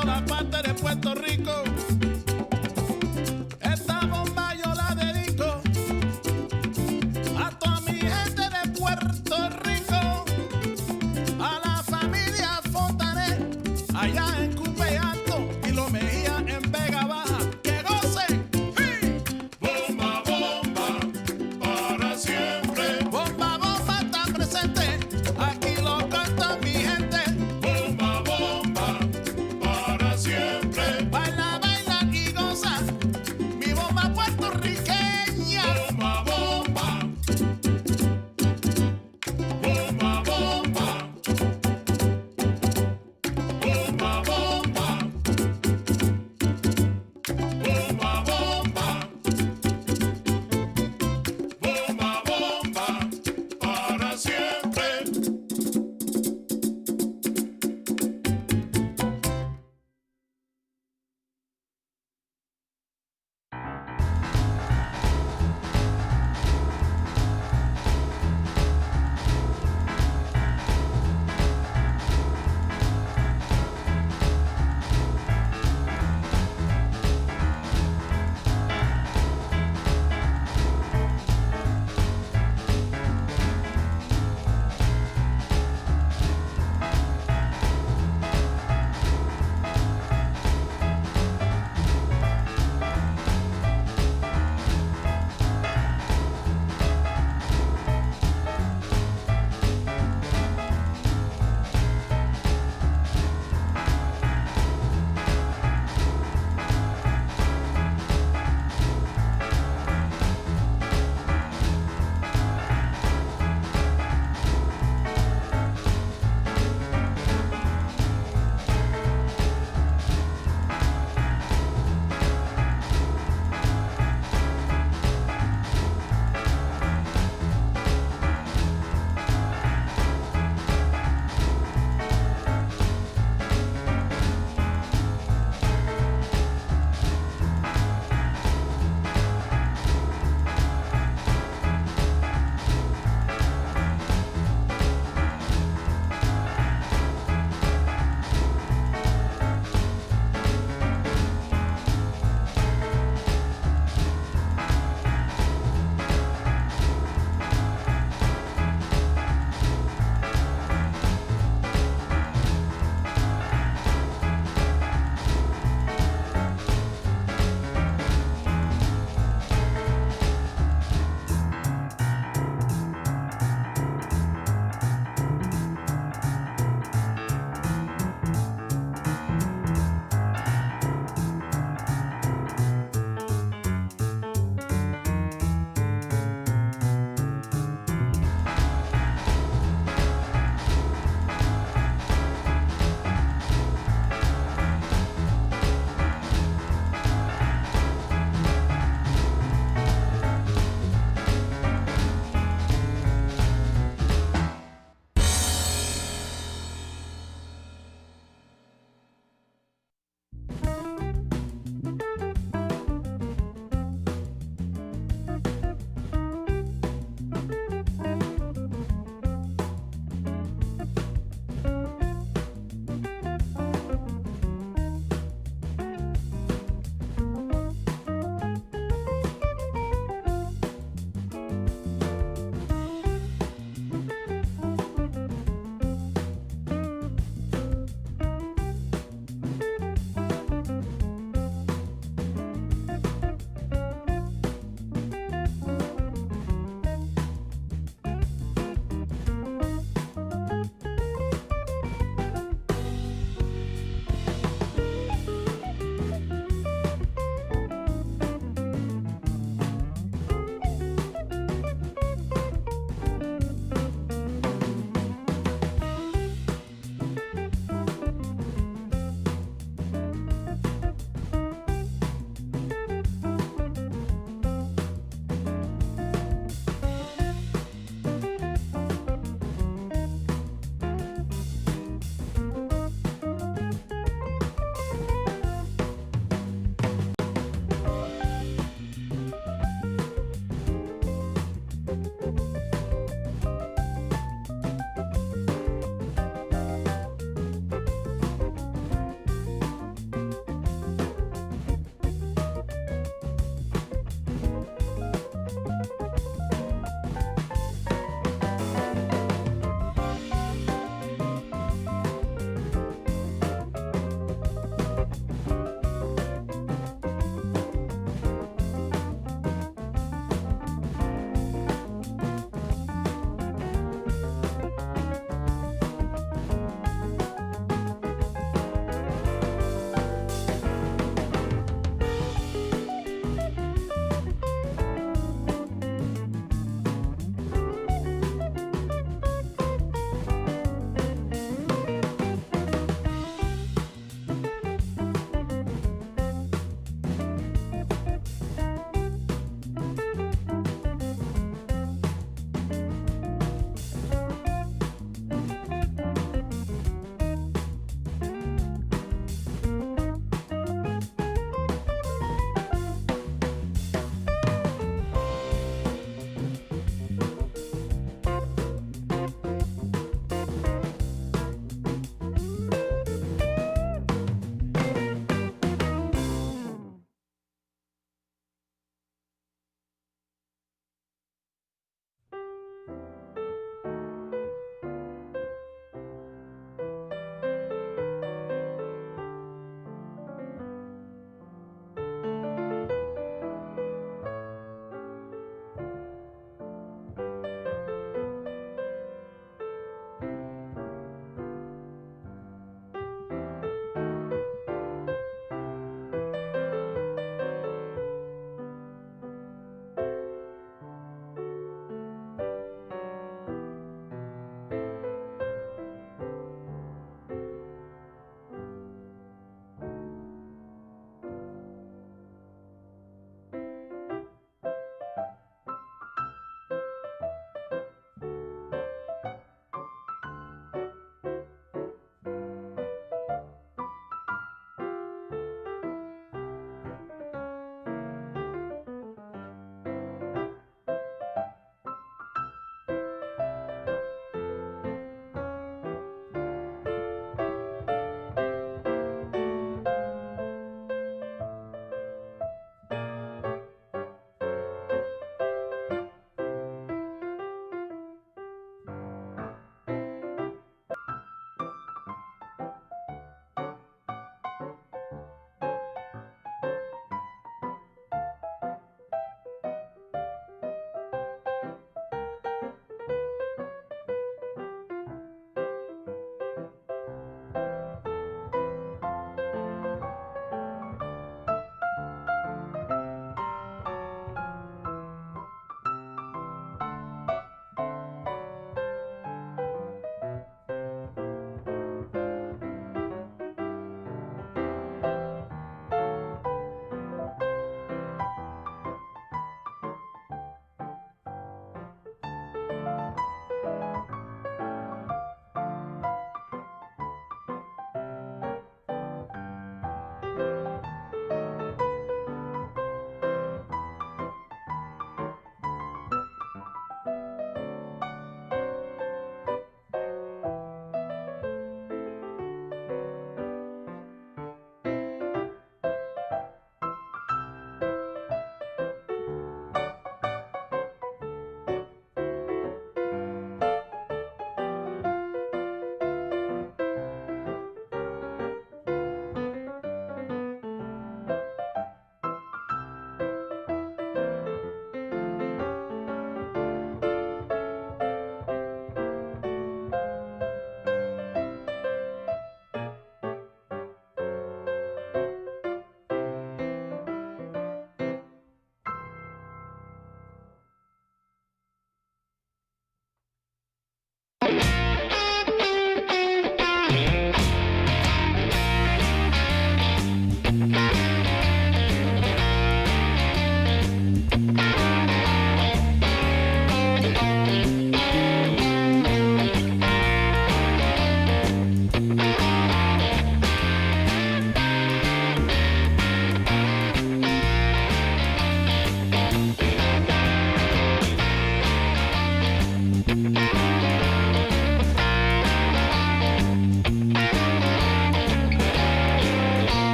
toda parte de Puerto Rico. Esta bomba yo la dedico a toda mi gente de Puerto Rico, a la familia Fontanet, allá en Cupe Alto y Lo Mejía en Vega Baja. ¡Que gocen! ¡Sí! Bomba, bomba, para siempre. Bomba, bomba está presente, aquí lo canta mi gente. Bomba, bomba, para siempre. Baila,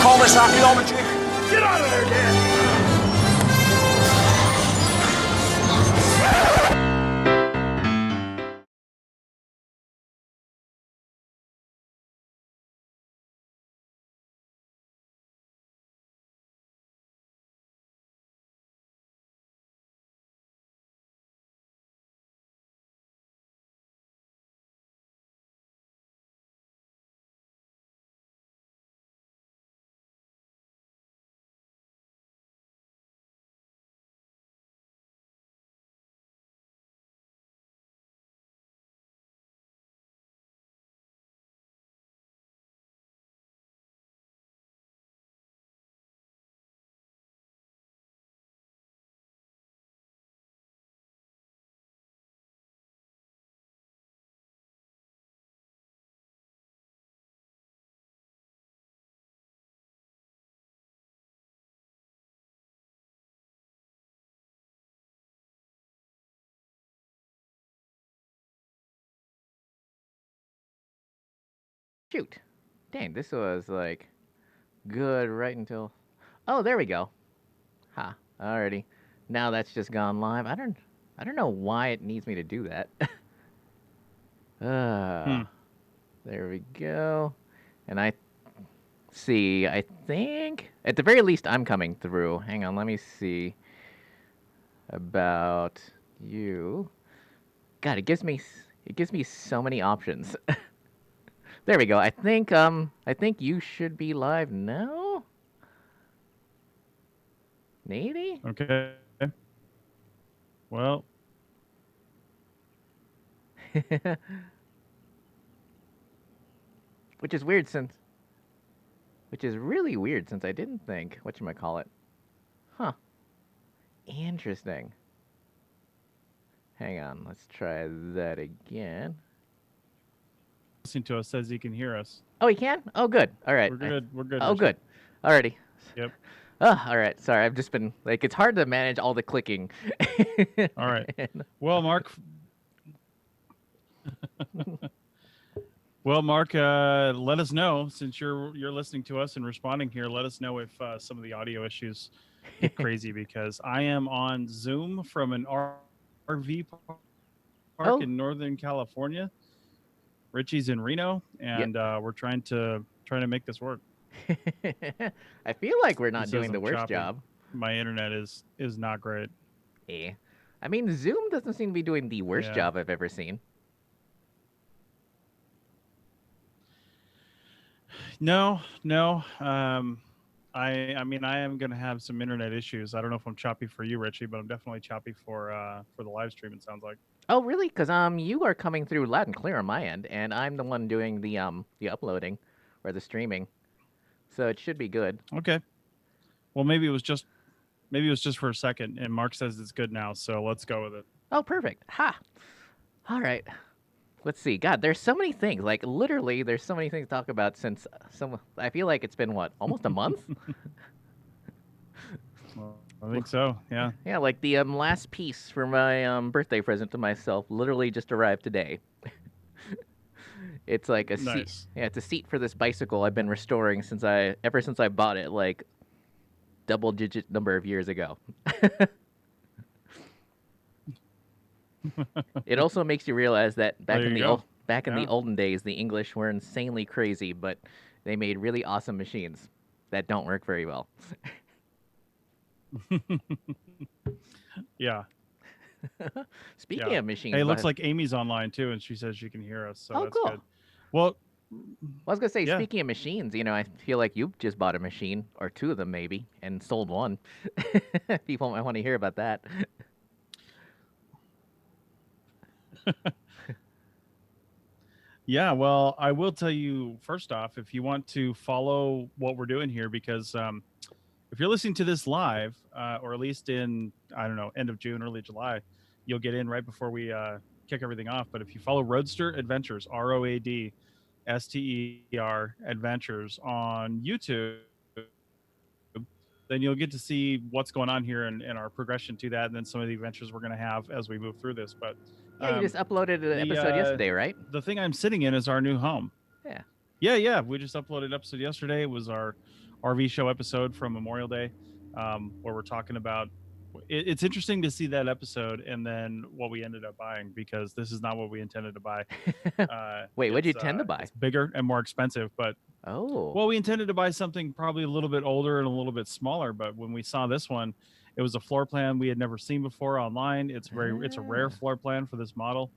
Call this archaeology? Get out of there, Dan! Shoot. Dang, this was like good right until. Oh, there we go. Ha. Alrighty. Now that's just gone live. I don't know why it needs me to do that. There we go. And I think at the very least I'm coming through. Hang on, let me see about you. God, it gives me so many options. There we go. I think you should be live now. Maybe? Okay. Well, Which is really weird since I didn't think whatchamacallit. Huh. Interesting. Hang on, let's try that again. listening to us says he can hear us. Oh, he can? Oh, good. All right. We're good. We're good. Oh, Richard. good. Alrighty. Yep. All right. Sorry, I've just been like it's hard to manage all the clicking. All right. Well, Mark. Well, Mark, let us know since you're listening to us and responding here. Let us know if some of the audio issues get crazy because I am on Zoom from an RV park in Northern California. Richie's in Reno, and we're trying to make this work. I feel like we're not This doing isn't the worst choppy. job. My internet is not great. Eh. I mean, Zoom doesn't seem to be doing the worst Yeah. job I've ever seen. No. I mean, I am going to have some internet issues. I don't know if I'm choppy for you, Richie, but I'm definitely choppy for the live stream. It sounds like. Oh, really? Because you are coming through loud and clear on my end, and I'm the one doing the uploading or the streaming, so it should be good. Okay. Well, maybe it was just for a second, and Mark says it's good now. So let's go with it. Oh, perfect. Ha. All right. Let's see. God, there's so many things. Like literally, there's so many things to talk about since I feel like it's been what, almost a month? Well, I think so. Yeah. Yeah, like the last piece for my birthday present to myself literally just arrived today. It's like a seat. Nice. Yeah, it's a seat for this bicycle I've been restoring ever since I bought it, like double-digit number of years ago. It also makes you realize that back There in you the go. the Yeah. olden days, the English were insanely crazy, but they made really awesome machines that don't work very well. Yeah. Speaking Yeah. of machines, Hey, it looks like Amy's online too, and she says she can hear us. So Oh, that's cool. good. Well, I was gonna say, Yeah. speaking of machines, I feel like you just bought a machine or two of them maybe and sold one. People might want to hear about that. yeah. Well, I will tell you first off, if you want to follow what we're doing here, because if you're listening to this live, or at least in, I don't know, end of June, early July, you'll get in right before we kick everything off. But if you follow Roadster Adventures, ROADSTER Adventures on YouTube, then you'll get to see what's going on here and our progression to that, and then some of the adventures we're going to have as we move through this. But Yeah, you just uploaded an episode yesterday, right? the thing I'm sitting in is our new home. Yeah. Yeah. We just uploaded an episode yesterday. It was our RV show episode from Memorial Day, where we're talking about. It's interesting to see that episode and then what we ended up buying, because this is not what we intended to buy. Wait, what'd you It's, tend to buy? It's bigger and more expensive, but Oh. well, we intended to buy something probably a little bit older and a little bit smaller. But when we saw this one, it was a floor plan we had never seen before online. It's a rare floor plan for this model,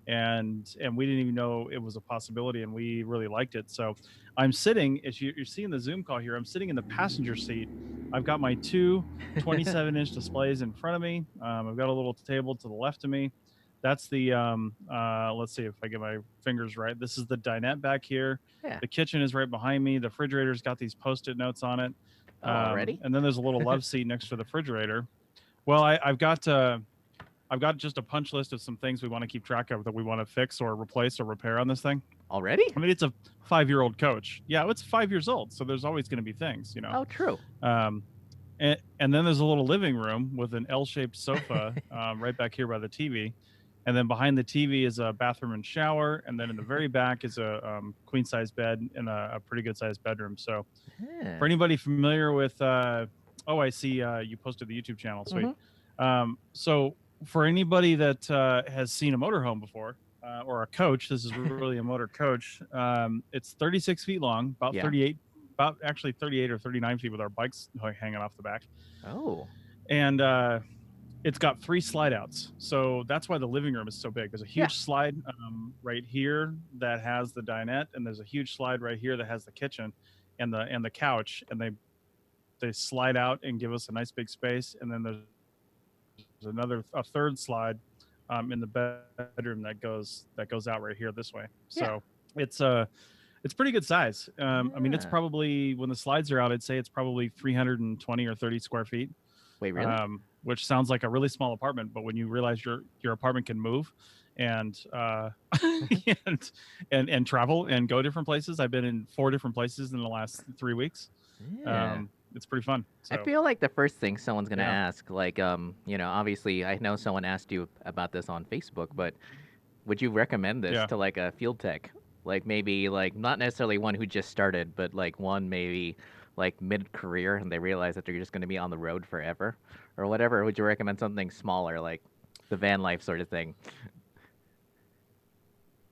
and we didn't even know it was a possibility, and we really liked it. So I'm sitting, as you're seeing the Zoom call here, I'm sitting in the passenger seat. I've got my two 27-inch displays in front of me. I've got a little table to the left of me. That's the let's see if I get my fingers right. This is the dinette back here. Yeah. The kitchen is right behind me. The refrigerator's got these Post-it notes on it. Already? And then there's a little love seat next to the refrigerator. Well, I've got just a punch list of some things we want to keep track of that we want to fix or replace or repair on this thing. Already? I mean, it's a 5-year-old coach. Yeah, it's 5 years old, so there's always going to be things, Oh, true. And then there's a little living room with an L-shaped sofa right back here by the TV. And then behind the TV is a bathroom and shower. And then in the very back is a queen-size bed and a pretty good-sized bedroom. So Yeah. for anybody familiar with, I see you posted the YouTube channel. Sweet. So for anybody that has seen a motorhome before, or a coach, this is really a motor coach. It's 36 feet long, about Yeah. 38 or 39 feet with our bikes hanging off the back. Oh. And it's got 3 slide outs. So that's why the living room is so big. There's a huge slide right here that has the dinette, and there's a huge slide right here that has the kitchen and the couch, and they slide out and give us a nice big space. And then there's a third slide in the bedroom that goes out right here this way. So it's pretty good size. I mean, it's probably, when the slides are out, I'd say it's probably 320 or 30 square feet. Wait, really? Which sounds like a really small apartment, but when you realize your apartment can move and and travel and go different places. I've been in 4 different places in the last 3 weeks. Yeah. It's pretty fun. I So, feel like the first thing someone's gonna Yeah. ask, like, obviously, I know someone asked you about this on Facebook, but would you recommend this Yeah. to like a field tech, like maybe like not necessarily one who just started, but like one maybe like mid-career and they realize that they're just gonna be on the road forever, or whatever? Would you recommend something smaller, like the van life sort of thing?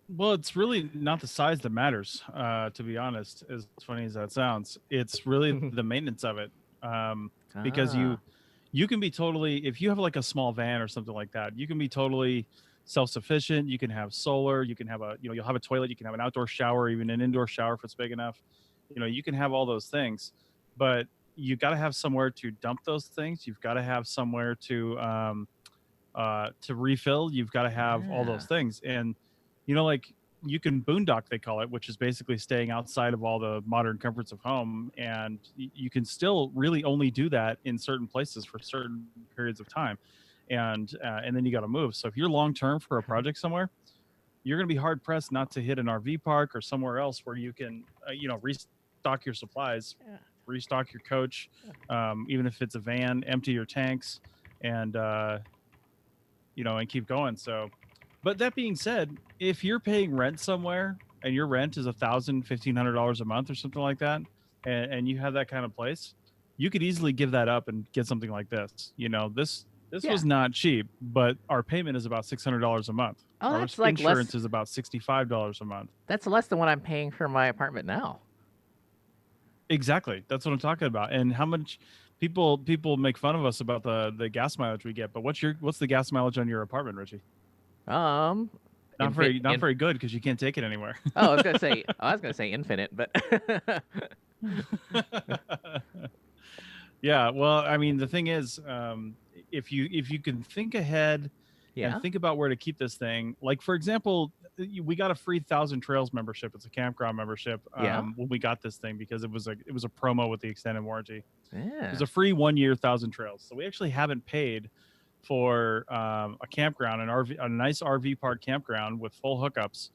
well, it's really not the size that matters, to be honest, as funny as that sounds. It's really the maintenance of it. Because Ah. you can be totally, if you have like a small van or something like that, you can be totally self-sufficient. You can have solar, you can have a, you know, you'll have a toilet, you can have an outdoor shower, even an indoor shower if it's big enough. You know, you can have all those things, but you got to have somewhere to dump those things. You've got to have somewhere to refill. You've got to have all those Yeah. things. And, you know, like you can boondock, they call it, which is basically staying outside of all the modern comforts of home. And you can still really only do that in certain places for certain periods of time. And then you got to move. So if you're long term for a project somewhere, you're going to be hard pressed not to hit an RV park or somewhere else where you can, you know, restock your supplies, Yeah. restock your coach, even if it's a van, empty your tanks, and you know, and keep going. So, but that being said, if you're paying rent somewhere and your rent is $1,000-$1,500 a month or something like that, and you have that kind of place, you could easily give that up and get something like this. You know, this Yeah. was not cheap, but our payment is about $600 a month. Oh, Our that's like insurance less. is about $65 a month. That's less than what I'm paying for my apartment now. Exactly. That's what I'm talking about. And how much people make fun of us about the gas mileage we get, but what's the gas mileage on your apartment, Richie? Um, Not Infin- very good because you can't take it anywhere. Oh, I was gonna say infinite, but Yeah, well, I mean, the thing is, if you can think ahead yeah. and think about where to keep this thing, like for example, we got a free 1,000 Trails membership. It's a campground membership. Yeah. When we got this thing because it was a promo with the extended warranty. It Yeah. was a free 1 year 1,000 Trails. So we actually haven't paid for a campground, a nice RV park campground with full hookups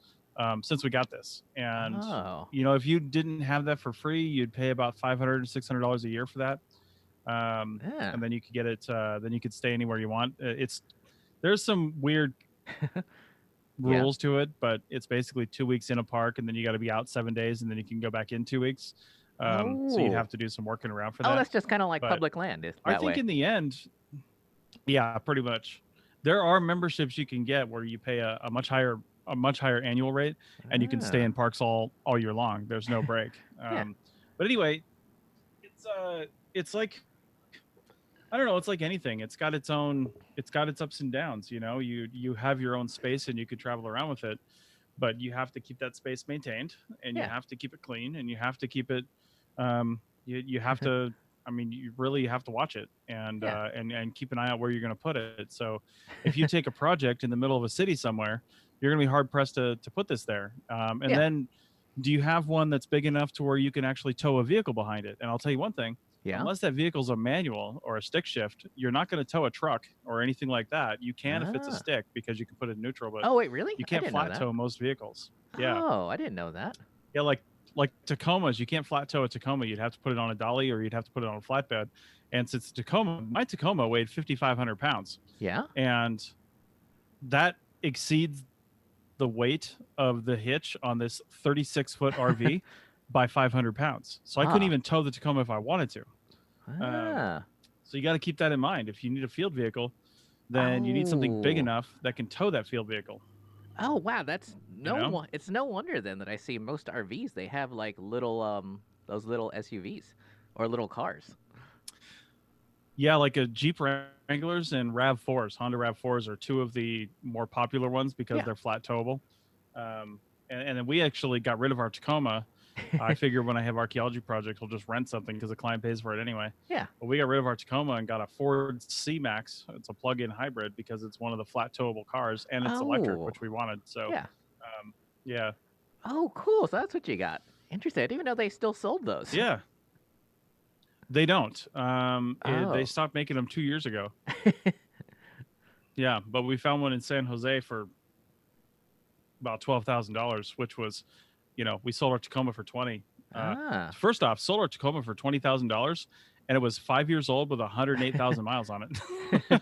since we got this. And Oh. you know, if you didn't have that for free, you'd pay about $500 to $600 a year for that. Yeah. And then you could get it. Then you could stay anywhere you want. There's some weird rules to it, but it's basically 2 weeks in a park, and then you got to be out 7 days, and then you can go back in 2 weeks. So you'd Oh. have to do some working around for that. Oh, that's just kind of like But public land. Is I that think way. in the end, yeah, pretty much. There are memberships you can get where you pay a much higher annual rate, and you can stay in parks all year long. There's no break. Yeah. But anyway, it's like, I don't know. It's like anything. It's got its ups and downs. You know, you have your own space and you could travel around with it, but you have to keep that space maintained, and you Yeah. have to keep it clean, and you have to keep it. You have to. I mean, you really have to watch it and Yeah. And keep an eye out where you're going to put it. So, if you take a project in the middle of a city somewhere, you're going to be hard pressed to put this there. And Yeah. then, do you have one that's big enough to where you can actually tow a vehicle behind it? And I'll tell you one thing. Yeah. Unless that vehicle's a manual or a stick shift, you're not going to tow a truck or anything like that. You can if it's a Ah. stick because you can put it in neutral, but Oh wait, really? you I can't didn't know flat that. tow most vehicles. Yeah, Oh, I didn't know that. yeah, like Tacomas, you can't flat tow a Tacoma. You'd have to put it on a dolly or you'd have to put it on a flatbed. And since my Tacoma weighed 5,500 pounds, Yeah. and that exceeds the weight of the hitch on this 36-foot RV by 500 pounds. So I couldn't Ah. even tow the Tacoma if I wanted to. Ah. So you got to keep that in mind. If you need a field vehicle, then you need something big Oh. enough that can tow that field vehicle. Oh wow, that's know? It's no wonder then that I see most RVs they have like little those little SUVs or little cars. Yeah, like a Jeep Wranglers and RAV4s. Honda RAV4s are two of the more popular ones because Yeah. they're flat towable. And then we actually got rid of our Tacoma. I figure when I have archaeology projects, we'll just rent something because the client pays for it anyway. Yeah. But we got rid of our Tacoma and got a Ford C-Max. It's a plug-in hybrid because it's one of the flat towable cars, and it's electric, Oh. which we wanted. So Yeah. yeah, Oh, cool. So that's what you got. Interesting. I didn't even know they still sold those. yeah. They don't. Oh. They stopped making them 2 years ago. Yeah, but we found one in San Jose for about $12,000, which was, you know, we sold our Tacoma for 20. Ah. First off, sold our Tacoma for $20,000, and it was 5 years old with 108,000 miles on it.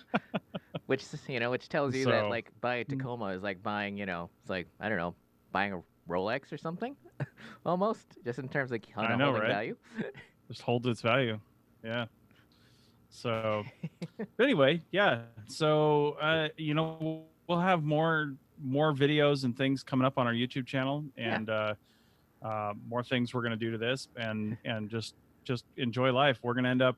Which which tells you that So- like buying a Tacoma is like buying, it's like I don't know, buying a Rolex or something, almost, just in terms of I know, holding right? value. Just holds its value. Yeah. So, but anyway, yeah. So, we'll have more videos and things coming up on our YouTube channel, and more things we're going to do to this, and just enjoy life. We're going to end up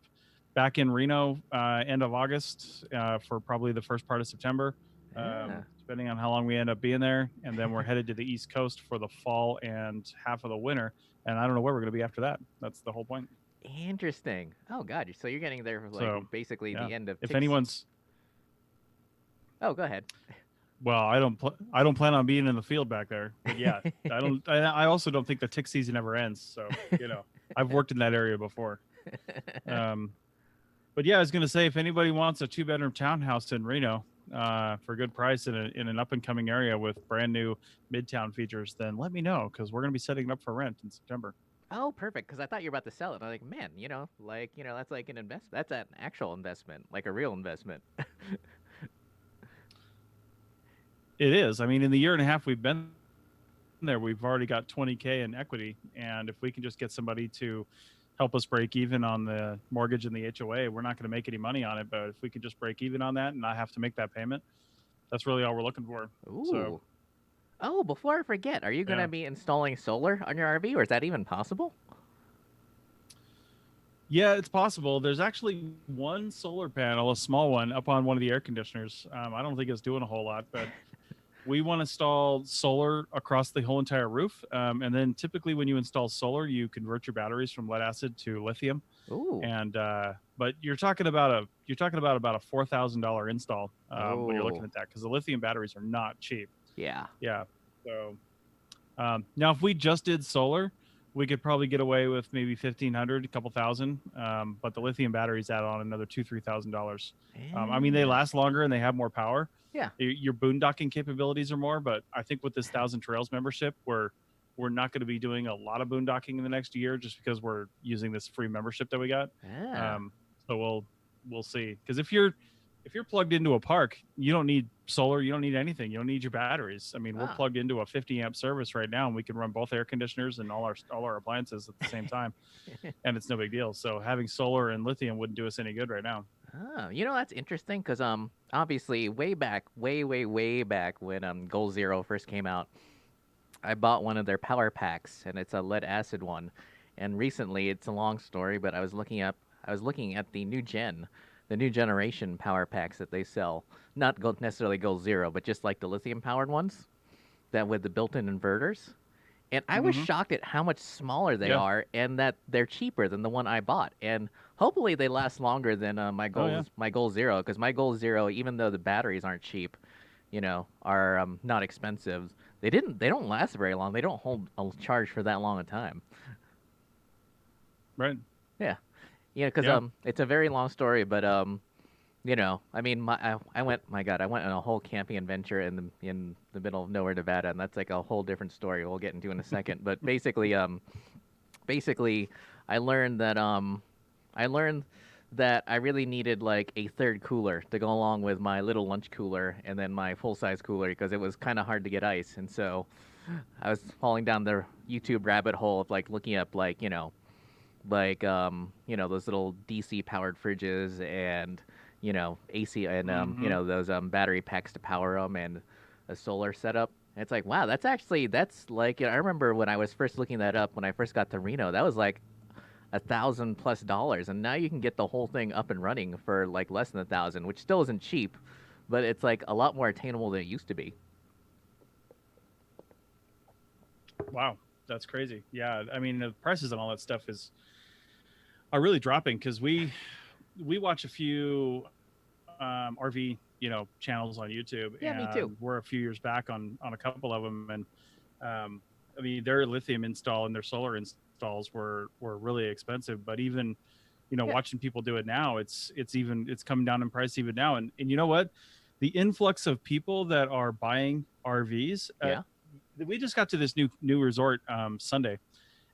back in Reno end of August for probably the first part of September, Yeah. depending on how long we end up being there. And then we're headed to the East Coast for the fall and half of the winter. And I don't know where we're going to be after that. That's the whole point. Interesting. Oh God, so you're getting there for like So, basically yeah. the end of If tick anyone's, Oh, go ahead. well, I don't plan on being in the field back there. But yeah, I also don't think the tick season ever ends. So, I've worked in that area before. But yeah, I was going to say, if anybody wants a 2-bedroom townhouse in Reno for a good price in an up and coming area with brand new midtown features, then let me know, because we're going to be setting it up for rent in September. Oh, perfect. Because I thought you were about to sell it. I'm like, man, that's like an investment. That's an actual investment, like a real investment. It is. I mean, in the year and a half we've been there, we've already got $20K in equity, and if we can just get somebody to help us break even on the mortgage and the HOA, we're not going to make any money on it. But if we can just break even on that and not have to make that payment, that's really all we're looking for. Ooh. So, oh, before I forget, are you going to be installing solar on your RV, or is that even possible? yeah, it's possible. There's actually one solar panel, a small one, up on one of the air conditioners. I don't think it's doing a whole lot, but we want to install solar across the whole entire roof. And then typically when you install solar, you convert your batteries from lead acid to lithium. Ooh. And but you're talking about about a $4,000 install when you're looking at that, because the lithium batteries are not cheap. Yeah. Yeah. So now if we just did solar, we could probably get away with maybe $1,500, a couple thousand. But the lithium batteries add on another $2,000-$3,000. I mean, they last longer and they have more power. Yeah. Your boondocking capabilities are more, but I think with this 1,000 Trails membership, we're not going to be doing a lot of boondocking in the next year, just because we're using this free membership that we got. Yeah. So we'll see. Because if you're plugged into a park, you don't need solar, you don't need anything, you don't need your batteries. I mean, we're plugged into a 50 amp service right now, and we can run both air conditioners and all our appliances at the same time, and it's no big deal. So having solar and lithium wouldn't do us any good right now. Oh, that's interesting, because obviously way back when Goal Zero first came out, I bought one of their power packs, and it's a lead acid one. And recently, it's a long story, but I was looking at the new generation power packs that they sell. Not necessarily Goal Zero, but just like the lithium powered ones that with the built-in inverters. And I was shocked at how much smaller they are, and that they're cheaper than the one I bought. And hopefully they last longer than my Goal Zero, because my Goal Zero, even though the batteries aren't cheap, are not expensive. They don't last very long. They don't hold a charge for that long a time. Right. Yeah. Because it's a very long story, but I mean, I went on a whole camping adventure in the middle of nowhere, Nevada, and that's like a whole different story we'll get into in a second. But basically, I learned that I really needed like a third cooler to go along with my little lunch cooler and then my full-size cooler, because it was kind of hard to get ice. And so I was falling down the YouTube rabbit hole of like looking up those little DC powered fridges and AC and those battery packs to power them and a solar setup. And it's like, wow, that's like, I remember when I was first looking that up when I first got to Reno, that was like $1,000+, and now you can get the whole thing up and running for like less than $1,000, which still isn't cheap, but it's like a lot more attainable than it used to be. Wow, that's crazy. Yeah, I mean, the prices and all that stuff are really dropping, because we watch a few RV channels on YouTube. Yeah, and me too. We're a few years back on a couple of them, and I mean, their lithium install and their solar installs were really expensive. But even watching people do it now, it's coming down in price even now. And you know what, the influx of people that are buying RVs. We just got to this new resort Sunday.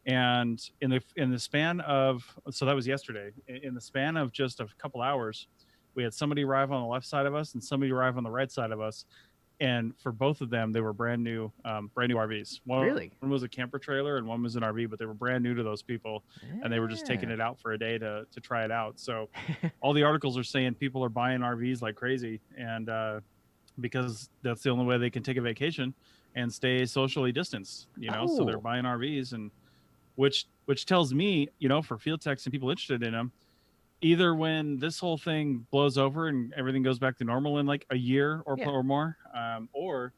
And in the span of, so that was yesterday, in the span of just a couple hours, we had somebody arrive on the left side of us and somebody arrive on the right side of us. And for both of them, they were brand new RVs. One was a camper trailer and one was an RV, but they were brand new to those people. And they were just taking it out for a day to try it out. So all the articles are saying people are buying RVs like crazy. And because that's the only way they can take a vacation and stay socially distanced, so they're buying RVs, and which tells me, for field techs and people interested in them, either when this whole thing blows over and everything goes back to normal in like a year or Yeah. or more, or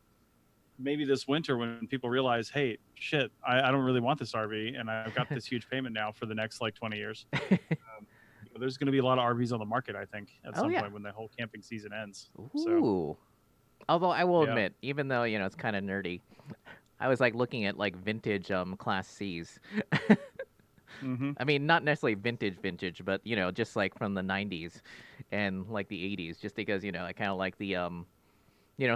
maybe this winter when people realize, hey, shit, I don't really want this RV, and I've got this huge payment now for the next like 20 years. There's going to be a lot of RVs on the market, I think, at some point when the whole camping season ends. Ooh. So, Although I will Yeah. admit, even though it's kind of nerdy, I was like looking at like vintage Class C's. mhm. I mean, not necessarily vintage, but just like from the 90s and like the 80s, just because I kind of like the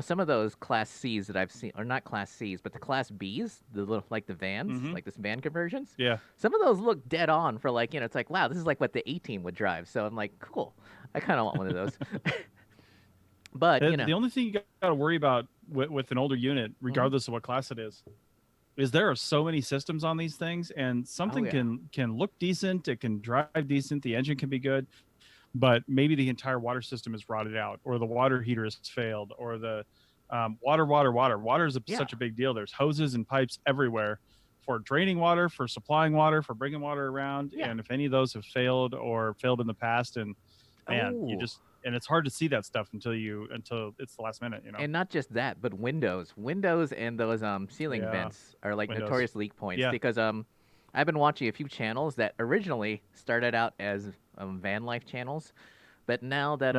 some of those Class C's that I've seen, or not Class C's, but the Class B's, the little like the vans, Mhm. like this van conversions. Yeah. Some of those look dead on for like it's like, wow, this is like what the A-Team would drive. So I'm like, cool, I kind of want one of those. But The only thing you got to worry about with an older unit, regardless of what class it is there are so many systems on these things, and something yeah. can look decent, it can drive decent, the engine can be good, but maybe the entire water system is rotted out, or the water heater has failed, or the water is Yeah. such a big deal. There's hoses and pipes everywhere for draining water, for supplying water, for bringing water around. Yeah. And if any of those have failed or failed in the past, and man, you Oh. just, and it's hard to see that stuff until it's the last minute, And not just that, but windows and those ceiling Yeah. vents are like Windows. notorious leak points Yeah. because I've been watching a few channels that originally started out as van life channels, but now that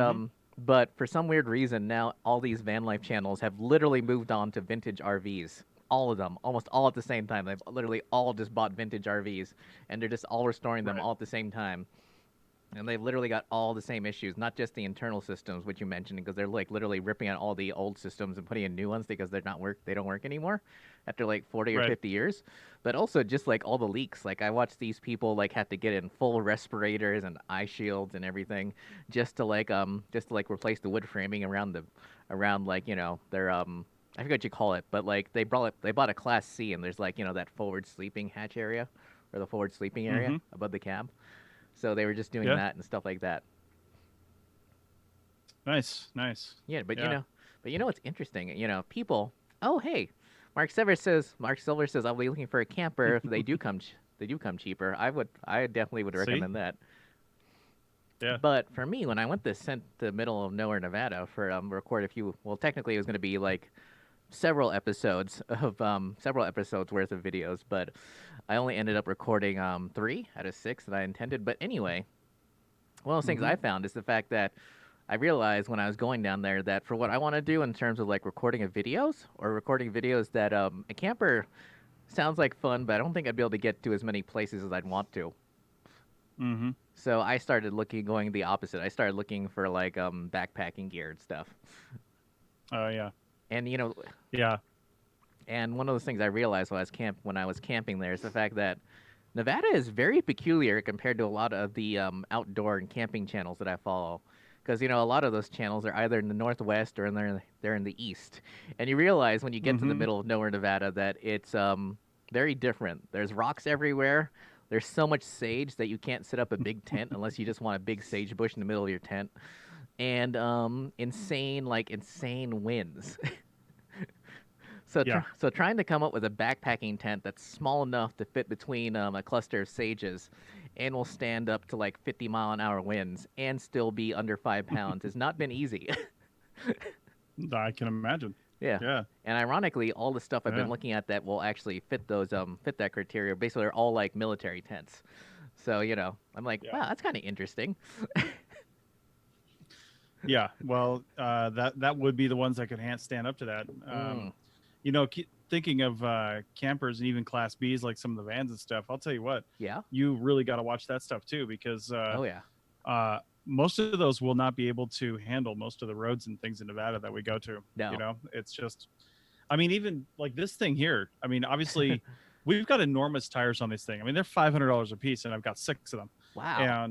but for some weird reason now all these van life channels have literally moved on to vintage RVs. All of them, almost all at the same time. They've literally all just bought vintage RVs, and they're just all restoring them Right. all at the same time. And they've literally got all the same issues, not just the internal systems, which you mentioned, because they're like literally ripping out all the old systems and putting in new ones because they don't work anymore after like 40 or Right. 50 years. But also just like all the leaks. Like I watched these people like have to get in full respirators and eye shields and everything just to like replace the wood framing around like, their I forget what you call it, but like they bought a Class C, and there's like, that forward sleeping hatch area or the forward sleeping area above the cab. So they were just doing Yeah. that and stuff like that. Nice. Yeah, but Yeah. what's interesting? People. Oh, hey, Mark Silver says I'll be looking for a camper if they do come cheaper. I definitely would See? recommend that. Yeah. But for me, when I went to the middle of nowhere, Nevada, for record a few, well, technically it was going to be like several episodes worth of videos, but I only ended up recording 3 out of 6 that I intended. But anyway, one of those things I found is the fact that I realized when I was going down there that for what I want to do in terms of like recording videos that a camper sounds like fun, but I don't think I'd be able to get to as many places as I'd want to. Mm-hmm. So I started going the opposite. I started looking for like backpacking gear and stuff. Oh yeah. And Yeah. and one of those things I realized when I was camping there is the fact that Nevada is very peculiar compared to a lot of the outdoor and camping channels that I follow. Because a lot of those channels are either in the Northwest or they're in the East, and you realize when you get to the middle of nowhere, Nevada, that it's very different. There's rocks everywhere. There's so much sage that you can't set up a big tent unless you just want a big sage bush in the middle of your tent, and insane winds. So trying to come up with a backpacking tent that's small enough to fit between a cluster of sages and will stand up to like 50-mile-an-hour winds and still be under 5 pounds has not been easy. I can imagine. Yeah. Yeah. And ironically, all the stuff I've Yeah. been looking at that will actually fit that criteria basically are all like military tents. So, I'm like, Yeah. wow, that's kind of interesting. Yeah. Well, that would be the ones that could stand up to that. Thinking of campers and even Class Bs, like some of the vans and stuff, I'll tell you what, Yeah. you really got to watch that stuff too, because Oh yeah. most of those will not be able to handle most of the roads and things in Nevada that we go to. No. It's just, I mean, even like this thing here, I mean, obviously we've got enormous tires on this thing. I mean, they're $500 a piece, and I've got 6 of them. Wow.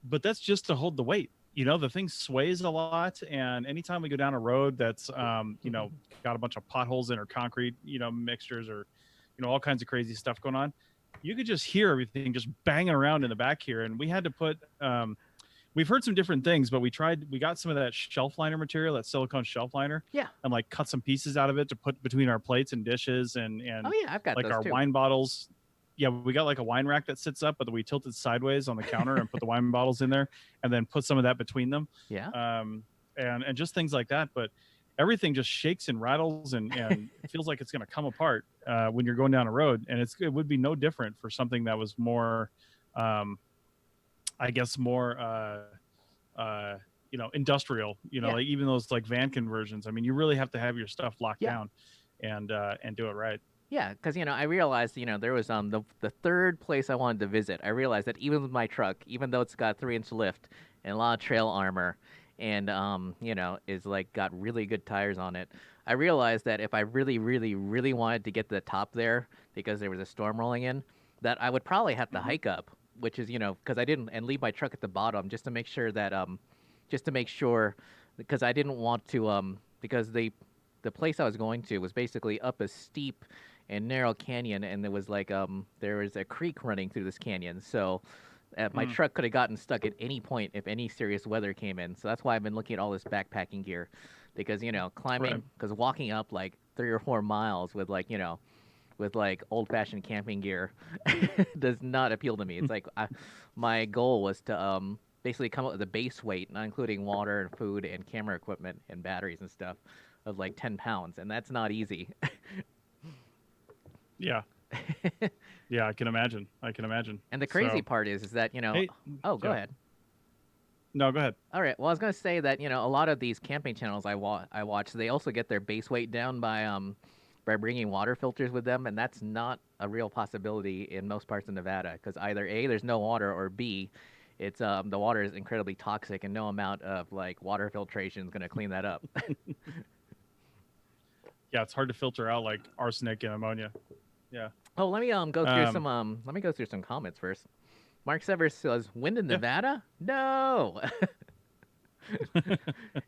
But that's just to hold the weight. The thing sways a lot, and anytime we go down a road that's got a bunch of potholes in or concrete mixtures, or all kinds of crazy stuff going on, you could just hear everything just banging around in the back here. And we had to put we've heard some different things, but we got some of that shelf liner material, that silicone shelf liner, Yeah. and like cut some pieces out of it to put between our plates and dishes, and Oh yeah, I've got like those our too. wine bottles. yeah, we got like a wine rack that sits up, but we tilt it sideways on the counter and put the wine bottles in there, and then put some of that between them. Yeah. And just things like that. But everything just shakes and rattles and it feels like it's going to come apart when you're going down a road. And it would be no different for something that was more, I guess, more, industrial. Like even those like van conversions. I mean, you really have to have your stuff locked down and do it right. Yeah, because I realized there was the third place I wanted to visit. I realized that even with my truck, even though it's got 3-inch lift and a lot of trail armor, and is like got really good tires on it, I realized that if I really, really, really wanted to get to the top there because there was a storm rolling in, that I would probably have to hike up, which is because I didn't, and leave my truck at the bottom just to make sure that because I didn't want to because the place I was going to was basically up a steep and narrow canyon, and there was like there was a creek running through this canyon, so my truck could have gotten stuck at any point if any serious weather came in. So that's why I've been looking at all this backpacking gear, because climbing, because walking up like 3 or 4 miles with like old-fashioned camping gear does not appeal to me. It's like my goal was to basically come up with a base weight, not including water and food and camera equipment and batteries and stuff, of like 10 pounds, and that's not easy. Yeah. Yeah, I can imagine. And the crazy part is that, Hey, go ahead. No, go ahead. All right. Well, I was going to say that, a lot of these camping channels I watch, they also get their base weight down by bringing water filters with them, and that's not a real possibility in most parts of Nevada, because either A, there's no water, or B, it's the water is incredibly toxic, and no amount of like water filtration is going to clean that up. Yeah, it's hard to filter out like arsenic and ammonia. Yeah. Oh, let me go through some comments first. Mark Severs says, "Wind in Nevada? No."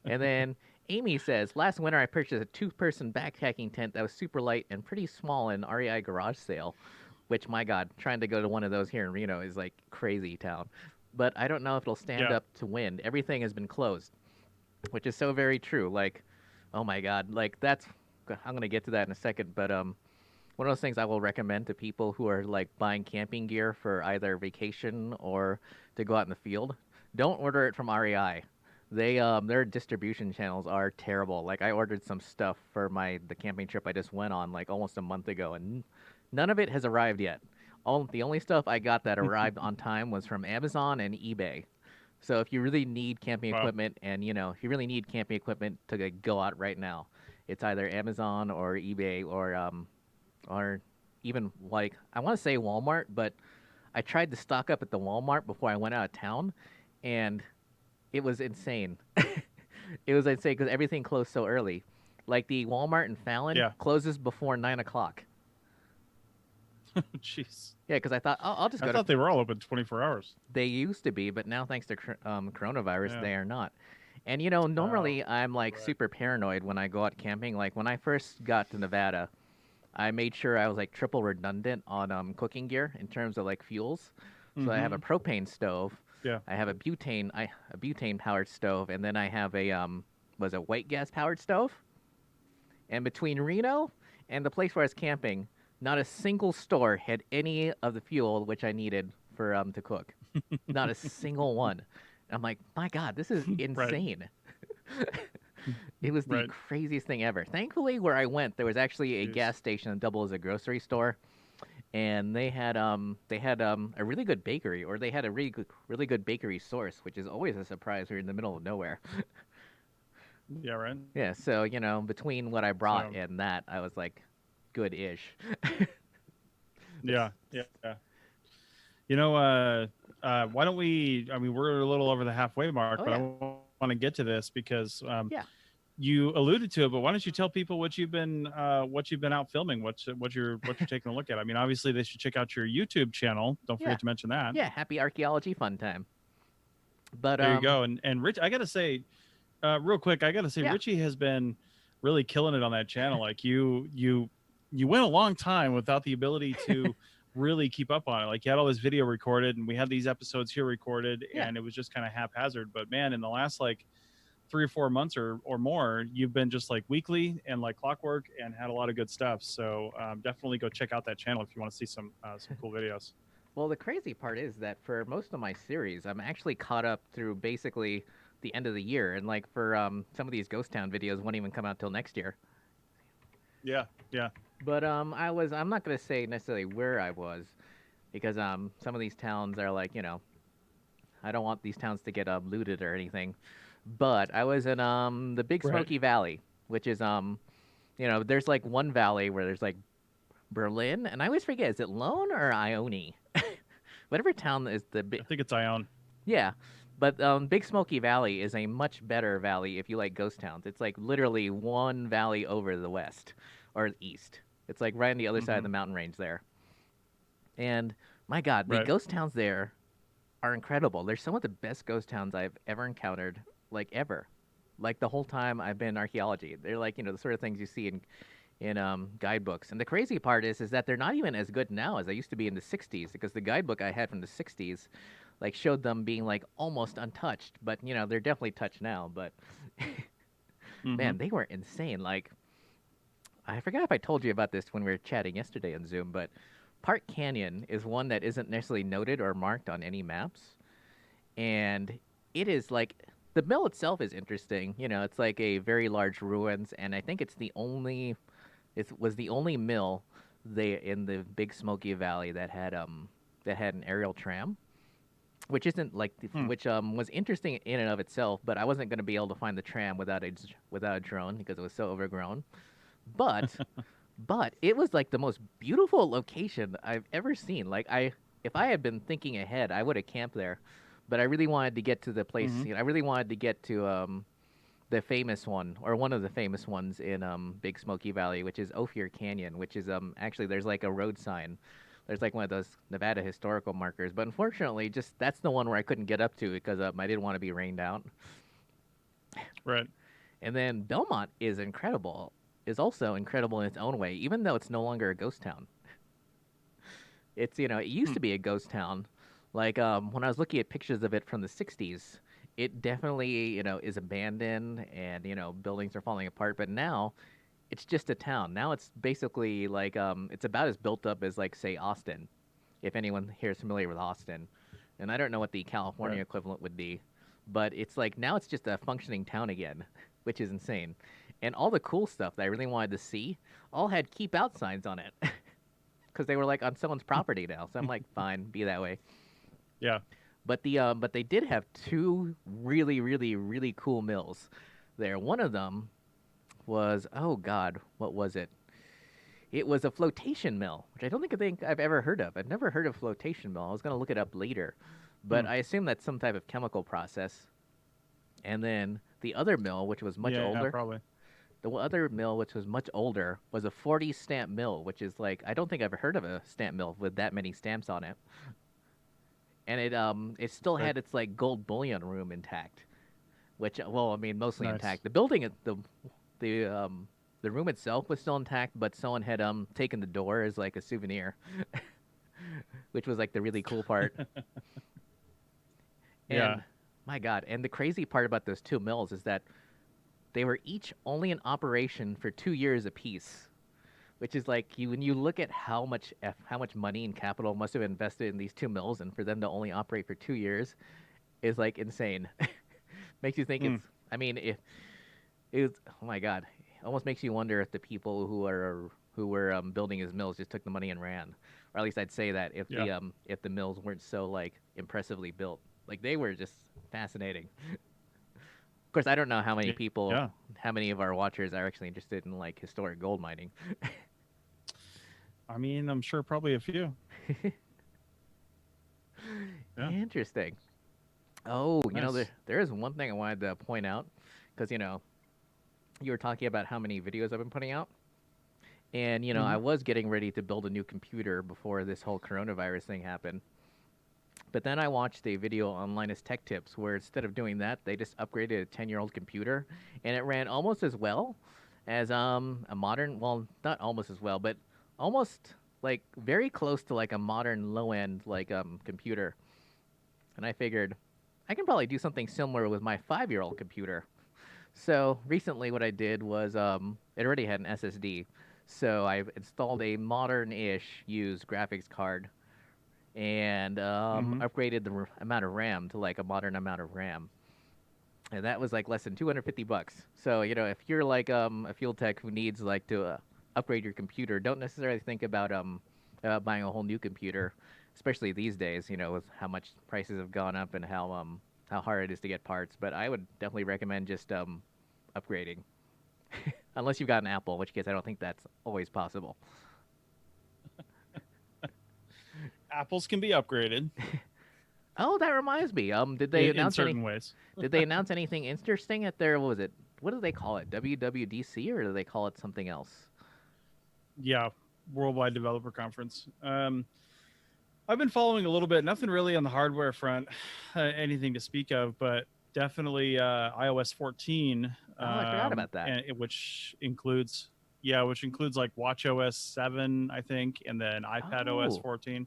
And then Amy says, "Last winter I purchased a 2-person backpacking tent that was super light and pretty small in REI garage sale." Which, my God, trying to go to one of those here in Reno is like crazy town. But I don't know if it'll stand up to wind. Everything has been closed, which is so very true. Like, oh my God, like I'm gonna get to that in a second, but one of those things I will recommend to people who are like buying camping gear for either vacation or to go out in the field, don't order it from REI. Their distribution channels are terrible. Like, I ordered some stuff for the camping trip I just went on like almost a month ago, and none of it has arrived yet. The only stuff I got that arrived on time was from Amazon and eBay. So if you really need camping equipment, and if you really need camping equipment to go out right now, it's either Amazon or eBay or even like, I want to say Walmart, but I tried to stock up at the Walmart before I went out of town, and it was insane. It was insane because everything closed so early. Like the Walmart in Fallon closes before 9 o'clock. Jeez. Yeah, because I thought, I'll just go. I thought they were all open 24 hours. They used to be, but now thanks to coronavirus, they are not. And normally I'm like super paranoid when I go out camping. Like when I first got to Nevada, I made sure I was like triple redundant on cooking gear in terms of like fuels. So I have a propane stove. Yeah. I have a butane powered stove, and then I have a white gas powered stove. And between Reno and the place where I was camping, not a single store had any of the fuel which I needed for to cook. Not a single one. And I'm like, my God, this is insane. It was the craziest thing ever. Thankfully, where I went, there was actually a gas station that doubled as a grocery store, and they had a really good bakery, or they had a really good bakery source, which is always a surprise. We're in the middle of nowhere. Yeah, right. Yeah, so between what I brought and that, I was like, good-ish. Yeah. Why don't we? I mean, we're a little over the halfway mark, but I want to get to this because you alluded to it. But why don't you tell people what you've been out filming? What you're taking a look at? I mean, obviously they should check out your YouTube channel. Don't forget to mention that. Yeah, happy archaeology fun time. But there you go. And Rich, I gotta say, real quick, Richie has been really killing it on that channel. Like you went a long time without the ability to really keep up on it. Like you had all this video recorded, and we had these episodes here recorded, and it was just kind of haphazard. But man, in the last like 3 or 4 months or more, you've been just like weekly and like clockwork and had a lot of good stuff. So definitely go check out that channel if you want to see some cool videos. Well, the crazy part is that for most of my series, I'm actually caught up through basically the end of the year, and like for some of these Ghost Town videos won't even come out till next year. Yeah, yeah. But I'm not gonna say necessarily where I was, because some of these towns are like, I don't want these towns to get looted or anything. But I was in the Big Right. Smoky Valley, which is there's like one valley where there's like Berlin, and I always forget, is it Lone or Ione? Whatever town is the I think it's Ione. yeah. But Big Smoky Valley is a much better valley if you like ghost towns. It's like literally one valley over the west or the east. It's like right on the other side of the mountain range there. And my God, the Right. ghost towns there are incredible. They're some of the best ghost towns I've ever encountered, like ever. Like the whole time I've been in archaeology. They're like, the sort of things you see in guidebooks. And the crazy part is that they're not even as good now as they used to be in the 60s, because the guidebook I had from the 60s like showed them being like almost untouched, but they're definitely touched now, but man, they were insane. Like, I forgot if I told you about this when we were chatting yesterday on Zoom, but Park Canyon is one that isn't necessarily noted or marked on any maps. And it is like, the mill itself is interesting. It's like a very large ruins, and I think it was the only mill in the Big Smoky Valley that had an aerial tram, which isn't like which was interesting in and of itself, but I wasn't going to be able to find the tram without a drone because it was so overgrown. But but it was like the most beautiful location I've ever seen. Like, if I had been thinking ahead, I would have camped there. But I really wanted to get to the place. I really wanted to get to the famous one, or one of the famous ones in Big Smoky Valley, which is Ophir Canyon, which is actually, there's like a road sign. There's like one of those Nevada historical markers. But unfortunately, just that's the one where I couldn't get up to because I didn't want to be rained out. Right. And then Belmont is also incredible in its own way, even though it's no longer a ghost town. It's, it used to be a ghost town. Like, when I was looking at pictures of it from the 60s, it definitely, is abandoned and, buildings are falling apart. But now it's just a town. Now it's basically like, it's about as built up as, like, say, Austin, if anyone here is familiar with Austin. And I don't know what the California equivalent would be, but it's like, now it's just a functioning town again, which is insane. And all the cool stuff that I really wanted to see all had keep out signs on it because they were like on someone's property now. So I'm like, fine, be that way. Yeah. But they did have two really, really, really cool mills there. One of them was, oh God, what was it? It was a flotation mill, which I don't think I've ever heard of. I've never heard of flotation mill. I was going to look it up later, but I assume that's some type of chemical process. And then the other mill, which was much older. Yeah, probably. The other mill, which was much older, was a 40 stamp mill, which is like, I don't think I've ever heard of a stamp mill with that many stamps on it. And it still had its like gold bullion room intact, which, well, I mean, mostly intact. The building, the room itself was still intact, but someone had taken the door as like a souvenir, which was like the really cool part. And, my God, and the crazy part about those two mills is that they were each only in operation for 2 years apiece, which is like, when you look at how much money and capital must have invested in these two mills, and for them to only operate for 2 years is like insane. Makes you think it's, I mean, if it was, oh my God, almost makes you wonder if the people who were building his mills just took the money and ran, or at least I'd say that if the mills weren't so like impressively built, like they were just fascinating. Of course, I don't know how many people, how many of our watchers are actually interested in like historic gold mining. I mean, I'm sure probably a few. Interesting. Oh, there is one thing I wanted to point out, because you were talking about how many videos I've been putting out, and I was getting ready to build a new computer before this whole coronavirus thing happened. But then I watched a video on Linus Tech Tips where instead of doing that, they just upgraded a 10-year-old computer, and it ran almost as well as a modern, well, not almost as well, but almost like very close to like a modern low-end like computer. And I figured I can probably do something similar with my 5-year-old computer. So recently, what I did was it already had an SSD, so I installed a modern-ish used graphics card and Hmm. upgraded the amount of RAM to like a modern amount of RAM. And that was like less than 250 bucks. So, if you're like a field tech who needs like to upgrade your computer, don't necessarily think about buying a whole new computer, especially these days, with how much prices have gone up and how hard it is to get parts. But I would definitely recommend just upgrading. Unless you've got an Apple, in which case I don't think that's always possible. Apples can be upgraded Oh, that reminds me. Did they in announce certain ways. did they announce anything interesting at their, what was it? What do they call it? WWDC, or do they call it something else? Yeah, Worldwide Developer Conference. I've been following a little bit. Nothing really on the hardware front, anything to speak of, but definitely iOS 14, Oh, I forgot about that. which includes which includes like WatchOS 7, I think, and then iPad OS Oh, 14.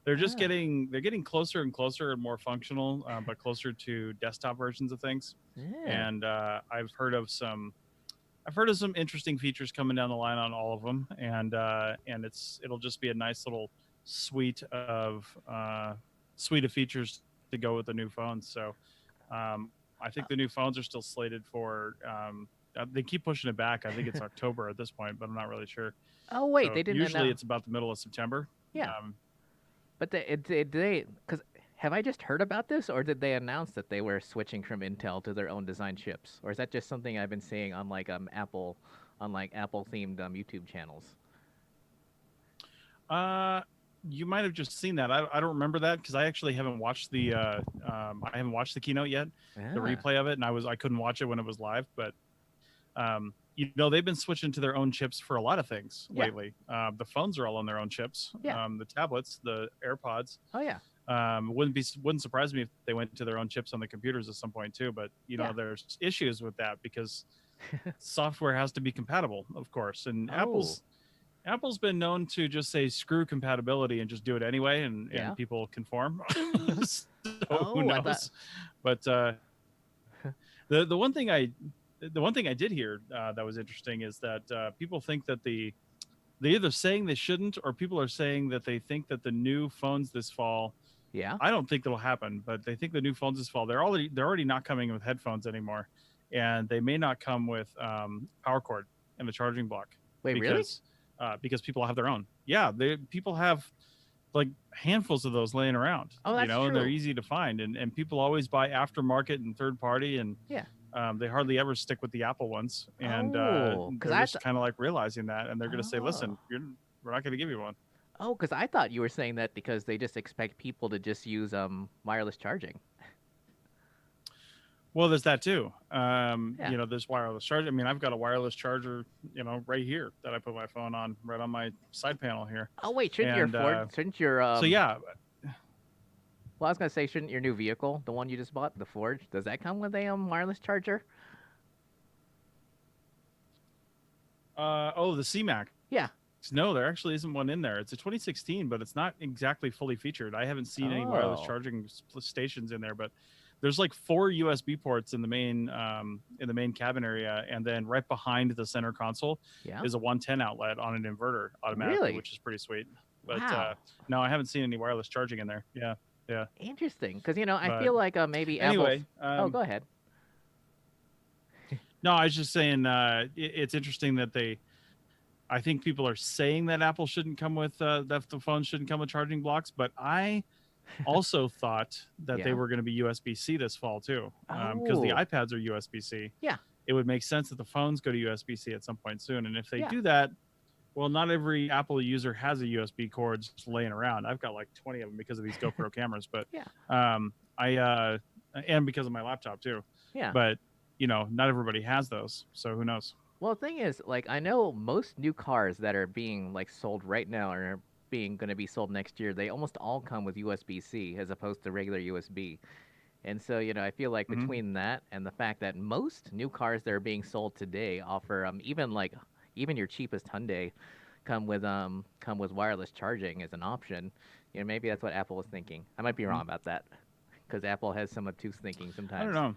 They're just yeah. getting closer and closer and more functional, but closer to desktop versions of things. Yeah. And I've heard of some interesting features coming down the line on all of them, and it'll just be a nice little suite of features to go with the new phones. So I think the new phones are still slated for. They keep pushing it back. I think it's October at this point, but I'm not really sure. Oh, wait, So they didn't usually announce. it's about the middle of September. Yeah, Um, but did they? Because have I just heard about this, or did they announce that they were switching from Intel to their own design chips, or is that just something I've been seeing on like Apple themed YouTube channels? Uh, you might have just seen that. I don't remember that because I actually haven't watched I haven't watched the keynote yet, the Yeah. replay of it, and I couldn't watch it when it was live. But they've been switching to their own chips for a lot of things Yeah. lately. The phones are all on their own chips. Yeah. The tablets, the AirPods. Oh yeah. Wouldn't surprise me if they went to their own chips on the computers at some point too. But Yeah. there's issues with that because software has to be compatible, of course, and Oh. Apple's been known to just say screw compatibility and just do it anyway, Yeah. and people conform. So who Oh, I thought. knows? But the one thing I did hear that was interesting is that people think that they're either saying they shouldn't, or people are saying that they think that the new phones this fall. Yeah. I don't think that'll happen, but they think the new phones this fall. They're already not coming with headphones anymore, and they may not come with power cord and the charging block Wait, really? because people have their own. Yeah, people have like handfuls of those laying around. Oh, that's and they're true. easy to find, and people always buy aftermarket and third party, and Yeah. they hardly ever stick with the Apple ones, and Oh, 'cause they're I just kind of like realizing that, and they're going to say, "Listen, Oh. we're not going to give you one." Oh, because I thought you were saying that because they just expect people to just use wireless charging. Well, there's that too. Yeah. There's wireless charger. I mean, I've got a wireless charger, right here that I put my phone on, right on my side panel here. Oh wait, And shouldn't your so yeah, well, I was gonna say, shouldn't your new vehicle, the one you just bought, the Forge, does that come with a wireless charger? the C-Mac. Yeah. No, there actually isn't one in there. It's a 2016, but it's not exactly fully featured. I haven't seen any wireless Oh. charging stations in there, but there's like 4 USB ports in the main cabin area, and then right behind the center console Yeah. is a 110 outlet on an inverter automatically, Really? which is pretty sweet. But Wow. no, I haven't seen any wireless charging in there. Yeah, yeah. Interesting, because I But feel like maybe anyway, Apple's. Oh, go ahead. no, I was just saying it's interesting that I think people are saying that Apple shouldn't come with that the phone shouldn't come with charging blocks, but I also thought that they Yeah. were going to be USB-C this fall too, because the Oh. iPads are USB-C. Yeah. It would make sense that the phones go to USB-C at some point soon, and if they Yeah. do that, well, not every Apple user has a USB cord just laying around. I've got like 20 of them because of these GoPro cameras, but Yeah. and because of my laptop too. Yeah. But not everybody has those, so who knows? Well, the thing is, like, I know most new cars that are being like sold right now or are being going to be sold next year, they almost all come with USB-C as opposed to regular USB. And so, I feel like Mhm. between that and the fact that most new cars that are being sold today offer even your cheapest Hyundai come with wireless charging as an option. Maybe that's what Apple was thinking. I might be wrong about that because Apple has some obtuse thinking I sometimes. don't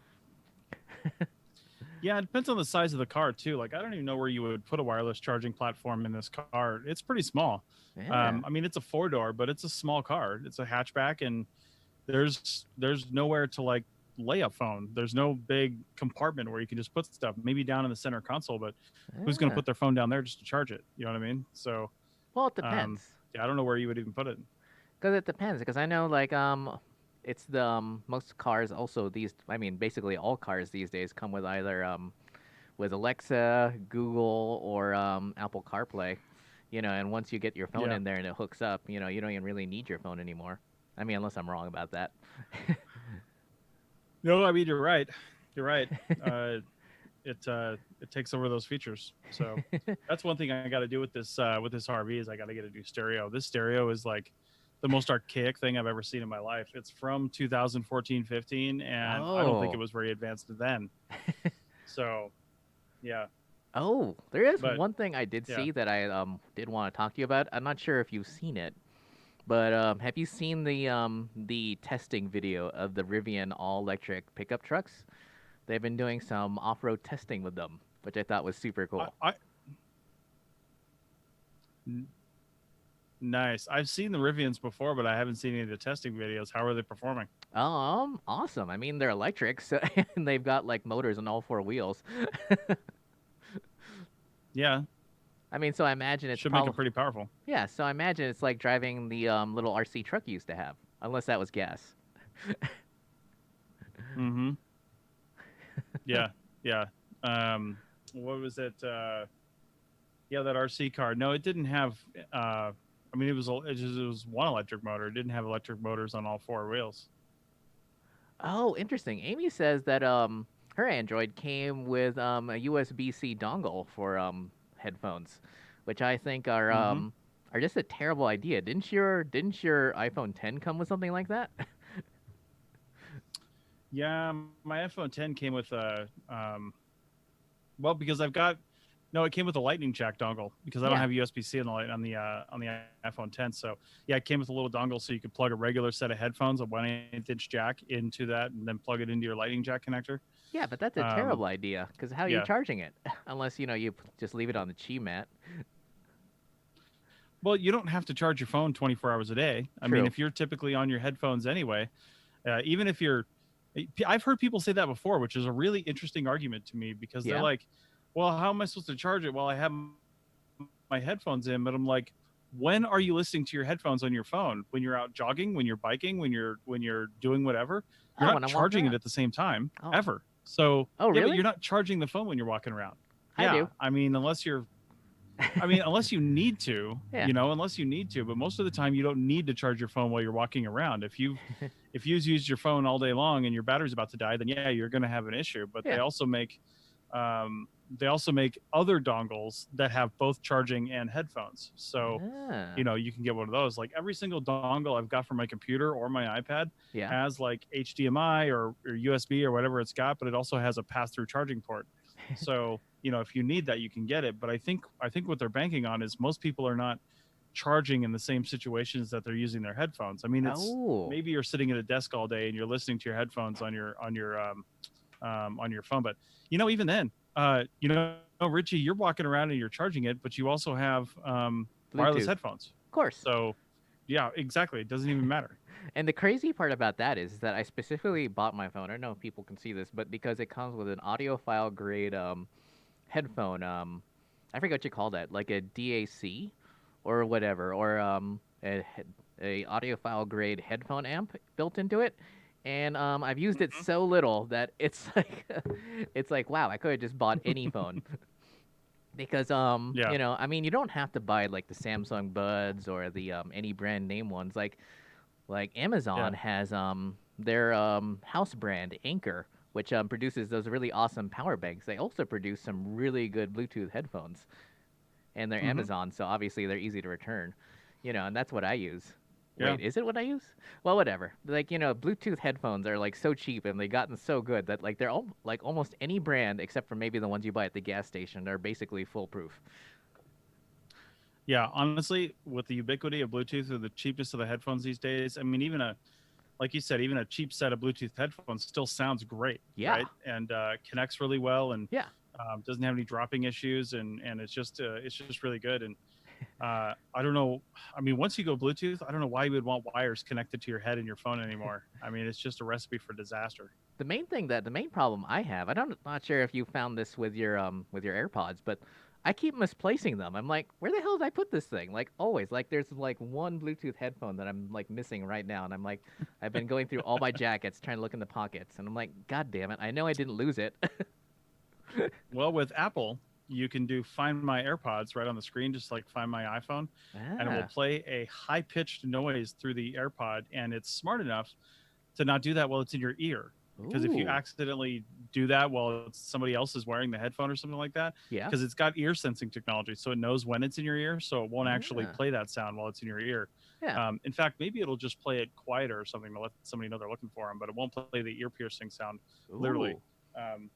know. Yeah, it depends on the size of the car too. Like, I don't even know where you would put a wireless charging platform in this car. It's pretty small. Yeah. I mean, it's a 4-door, but it's a small car. It's a hatchback, and there's nowhere to like lay a phone. There's no big compartment where you can just put stuff. Maybe down in the center console, but who's going to Yeah. put their phone down there just to charge it? You know what I mean? So, Well, it depends. yeah, I don't know where you would even put it. Because it depends. Because I know, like, it's the most cars also I mean, basically all cars these days come with either with Alexa, Google, or Apple CarPlay. And once you get your phone Yeah. in there and it hooks up, you don't even really need your phone anymore. I mean, unless I'm wrong about that. No, I mean you're right. You're right. It takes over those features. So that's one thing I got to do with this RV is I got to get a new stereo. This stereo is like the most archaic thing I've ever seen in my life. It's from 2014-15, and I don't think it Oh. was very advanced then. So, yeah. Oh, there is But one thing I did yeah. see that I did want to talk to you about. I'm not sure if you've seen it, but have you seen the testing video of the Rivian all-electric pickup trucks? They've been doing some off-road testing with them, which I thought was super cool. Nice. I've seen the Rivians before, but I haven't seen any of the testing videos. How are they performing? Awesome. I mean, they're electric, so and they've got like motors on all four wheels. Yeah, I mean, so I imagine it's should make it pretty powerful. yeah. So I imagine it's like driving the little RC truck you used to have, unless that was gas. Mm-hmm. Yeah, yeah. What was it? Yeah, that RC car. No, it didn't have. I mean, it was one electric motor. It didn't have electric motors on all four wheels. Oh, interesting. Amy says that her Android came with a USB-C dongle for headphones, which I think are just a terrible idea. Didn't your iPhone 10 come with something like that? Yeah, my iPhone 10 came with a. Well, because no, it came with a Lightning jack dongle because I don't Yeah. have USB-C on the iPhone 10. So yeah, it came with a little dongle so you could plug a regular set of headphones, a 1/8 inch jack into that, and then plug it into your Lightning jack connector. Yeah, but that's a terrible idea because how are you Yeah. charging it? Unless you just leave it on the Chi mat. Well, you don't have to charge your phone 24 hours a day. I mean, True. if you're typically on your headphones anyway, even if I've heard people say that before, which is a really interesting argument to me because Yeah. they're like, well, how am I supposed to charge it while I have my headphones in? But I'm like, when are you listening to your headphones on your phone? When you're out jogging, when you're biking, when you're doing whatever, you're Oh, not when I'm walking charging it around. at the same time Oh. ever. So Oh, yeah, but really? you're not charging the phone when you're walking around. I Yeah, do. I mean, unless you need to, Yeah. unless you need to, but most of the time you don't need to charge your phone while you're walking around. If you've used your phone all day long and your battery's about to die, then yeah, you're going to have an issue. But Yeah. they also make other dongles that have both charging and headphones. So, Ah. you can get one of those. Like every single dongle I've got for my computer or my iPad Yeah. has like HDMI or USB or whatever it's got, but it also has a pass-through charging port. So, if you need that, you can get it. But I think what they're banking on is most people are not charging in the same situations that they're using their headphones. I mean, it's Oh. maybe you're sitting at a desk all day and you're listening to your headphones on your phone. But even then, Richie, you're walking around and you're charging it, but you also have wireless Bluetooth. headphones. Of course. So, yeah, exactly. It doesn't even matter. And the crazy part about that is that I specifically bought my phone. I don't know if people can see this, but because it comes with an audiophile grade headphone, I forget what you call that, like a DAC or whatever, or a audiophile grade headphone amp built into it. And I've used it so little that it's like wow, I could have just bought any phone. Because Yeah. I mean, you don't have to buy like the Samsung Buds or the any brand name ones. Like Amazon Yeah. has their house brand Anchor, which produces those really awesome power banks. They also produce some really good Bluetooth headphones, and they're Mhm. Amazon, so obviously they're easy to return. And that's what I use. Yeah. Wait, is it what I use? Well, whatever. Like, Bluetooth headphones are like so cheap and they've gotten so good that like they're like almost any brand except for maybe the ones you buy at the gas station are basically foolproof. Yeah, honestly, with the ubiquity of Bluetooth or the cheapness of the headphones these days, I mean, even like you said, even a cheap set of Bluetooth headphones still sounds great, Yeah. right? And connects really well, and Yeah. doesn't have any dropping issues, and it's just really good. And I don't know. I mean, once you go Bluetooth, I don't know why you would want wires connected to your head and your phone anymore. I mean, it's just a recipe for disaster. The main problem I have, not sure if you found this with your AirPods, but I keep misplacing them. I'm like, where the hell did I put this thing? Like always, like there's like one Bluetooth headphone that I'm like missing right now, and I'm like, I've been going through all my jackets trying to look in the pockets, and I'm like, God damn it, I know I didn't lose it. Well, with Apple, you can do Find My AirPods right on the screen, just like Find My iPhone, and it will Ah, play a high-pitched noise through the AirPod, and it's smart enough to not do that while it's in your ear. Because if you ooh, accidentally do that while somebody else is wearing the headphone or something like that, yeah, because it's got ear sensing technology, so it knows when it's in your ear, so it won't actually ah, play that sound while it's in your ear. yeah. In fact, maybe it'll just play it quieter or something to let somebody know they're looking for them, but it won't play the ear piercing sound, literally. Ooh. Um,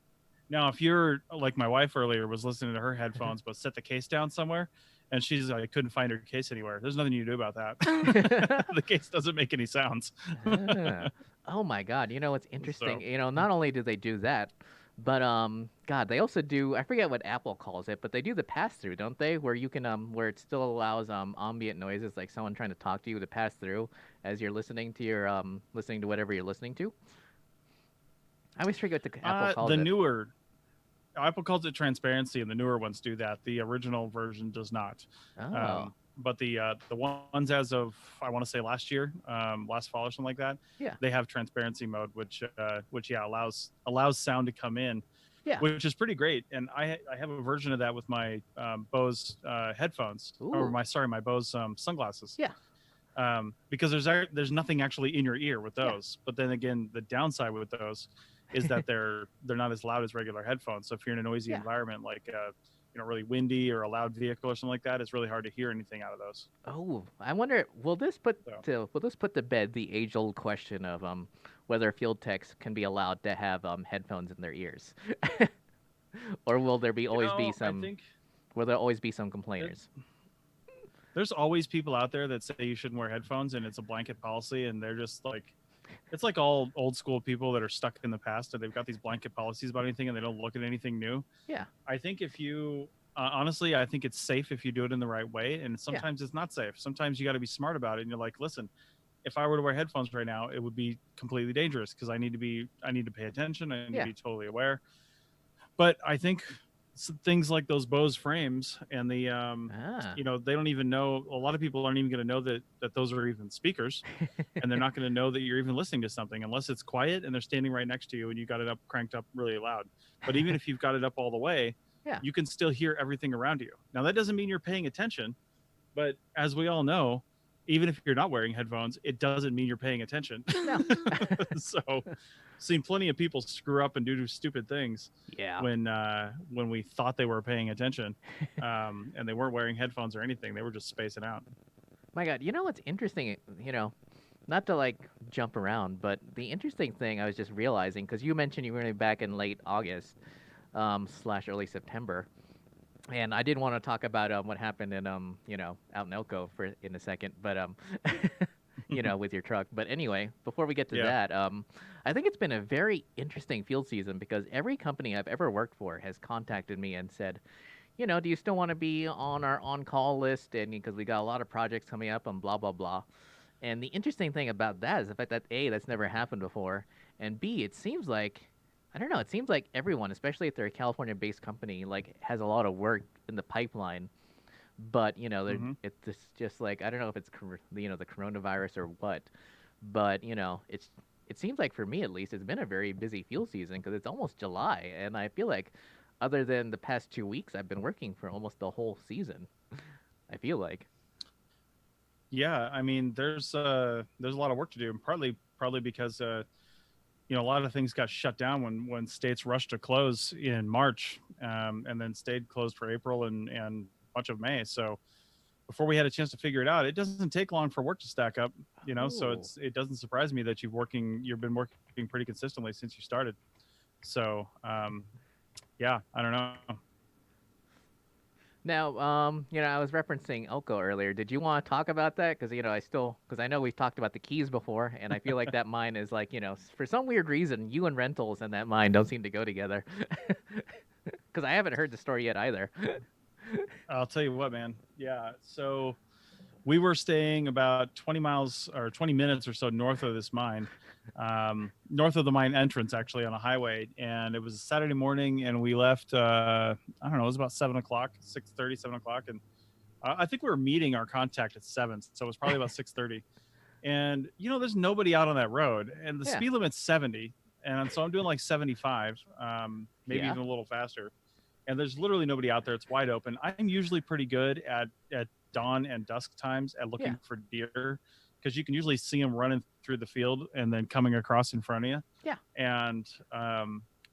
Now, if you're like my wife earlier was listening to her headphones, but set the case down somewhere, and she's like, couldn't find her case anywhere. There's nothing you can do about that. The case doesn't make any sounds. Ah. Oh my God! You know what's interesting? So, You know, not only do they do that, but God, they also do. I forget what Apple calls it, but they do the pass through, don't they? Where you can where it still allows ambient noises, like someone trying to talk to you, to pass through as you're listening to your listening to whatever you're listening to. I always forget what the Apple calls the it. newer Apple calls it transparency, and the newer ones do that. The original version does not. Oh, But the ones as of, I want to say last year, last fall or something like that, yeah, they have transparency mode, which yeah, allows sound to come in, yeah. which is pretty great. And I have a version of that with my Bose headphones, or Ooh, my Bose sunglasses. yeah, Because there's nothing actually in your ear with yeah, those. But then again, the downside with those is that they're not as loud as regular headphones. So if you're in a noisy yeah. environment, like really windy or a loud vehicle or something like that, it's really hard to hear anything out of those. Oh, I wonder, So will this put to bed the age-old question of whether field techs can be allowed to have headphones in their ears, or will there be always be I some think will there always be some it, complainers? there's always people out there that say you shouldn't wear headphones, and it's a blanket policy, and they're just like, it's like all old school people that are stuck in the past, and they've got these blanket policies about anything, and they don't look at anything new. Yeah, I think if you honestly, I think it's safe if you do it in the right way, and yeah, sometimes it's not safe. Sometimes you got to be smart about it, and you're like, listen, if I were to wear headphones right now, it would be completely dangerous because I need to pay attention. I need yeah. to be totally aware. But I think things like those Bose frames and the Ah, they don't even know. A lot of people aren't even going to know that those are even speakers, and they're not going to know that you're even listening to something unless it's quiet and they're standing right next to you and you got it up cranked up really loud. But even if you've got it up all the way, yeah, you can still hear everything around you. Now that doesn't mean you're paying attention, but as we all know, even if you're not wearing headphones, it doesn't mean you're paying attention. no, So, seen plenty of people screw up and do stupid things yeah. when we thought they were paying attention, and they weren't wearing headphones or anything. They were just spacing out. My God, you know what's interesting? You know, not to like jump around, but the interesting thing I was just realizing, because you mentioned you were gonna be back in late August, slash early September, and I did want to talk about what happened in out in Elko for in a second, but with your truck. But anyway, before we get to Yeah. that, I think it's been a very interesting field season because every company I've ever worked for has contacted me and said, do you still want to be on our on-call list? And because we got a lot of projects coming up and blah blah blah. And the interesting thing about that is the fact that A, that's never happened before, and B, it seems like, I don't know, it seems like everyone, especially if they're a California-based company, like has a lot of work in the pipeline. But it's just like, I don't know if it's the coronavirus or what, but it seems like for me at least it's been a very busy field season because it's almost July, and I feel like other than the past 2 weeks, I've been working for almost the whole season. I feel like. Yeah, I mean, there's a lot of work to do, and probably because a lot of things got shut down when states rushed to close in March, and then stayed closed for April and much of May. So before we had a chance to figure it out, it doesn't take long for work to stack up. So Oh. it doesn't surprise me that you've been working pretty consistently since you started. So yeah, I don't know. Now, I was referencing Elko earlier. Did you want to talk about that? Because because I know we've talked about the keys before, and I feel like that mine is like, for some weird reason, you and rentals and that mine don't seem to go together. Because I haven't heard the story yet either. I'll tell you what, man. Yeah. So we were staying about 20 miles or 20 minutes or so north of this mine, north of the mine entrance, actually, on a highway. And it was a Saturday morning, and we left, I don't know, it was about 7 o'clock, 6:30, 7 o'clock. And I think we were meeting our contact at 7. So it was probably about 6:30. And, there's nobody out on that road. And the Yeah. speed limit's 70. And so I'm doing like 75, maybe Yeah. even a little faster. And there's literally nobody out there. It's wide open. I'm usually pretty good at dawn and dusk times at looking for deer, because you can usually see them running through the field and then coming across in front of you. Yeah. And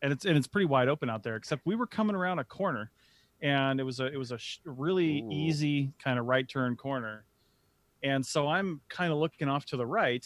it's pretty wide open out there. Except we were coming around a corner, and it was a really easy kind of right turn corner. And so I'm kind of looking off to the right,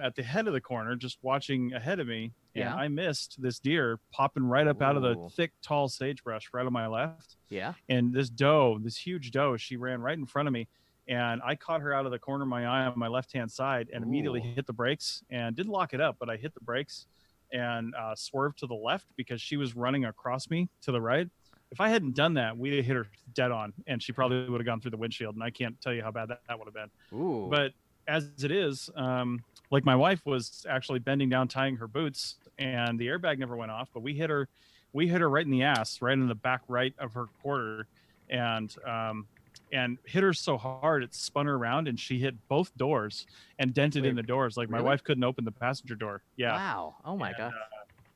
at the head of the corner, just watching ahead of me. Yeah. And I missed this deer popping right up out of the Ooh. thick, tall sagebrush right on my left. Yeah. And this huge doe, she ran right in front of me. And I caught her out of the corner of my eye on my left-hand side and immediately Ooh. hit the brakes, and didn't lock it up, but I hit the brakes and swerved to the left because she was running across me to the right. If I hadn't done that, we'd have hit her dead on, and she probably would have gone through the windshield. And I can't tell you how bad that would have been. Ooh. But as it is, like my wife was actually bending down, tying her boots, and the airbag never went off, but we hit her right in the ass, right in the back right of her quarter, and hit her so hard it spun her around, and she hit both doors and dented in the doors. Like, my really? wife couldn't open the passenger door. Yeah. Wow. Oh my god.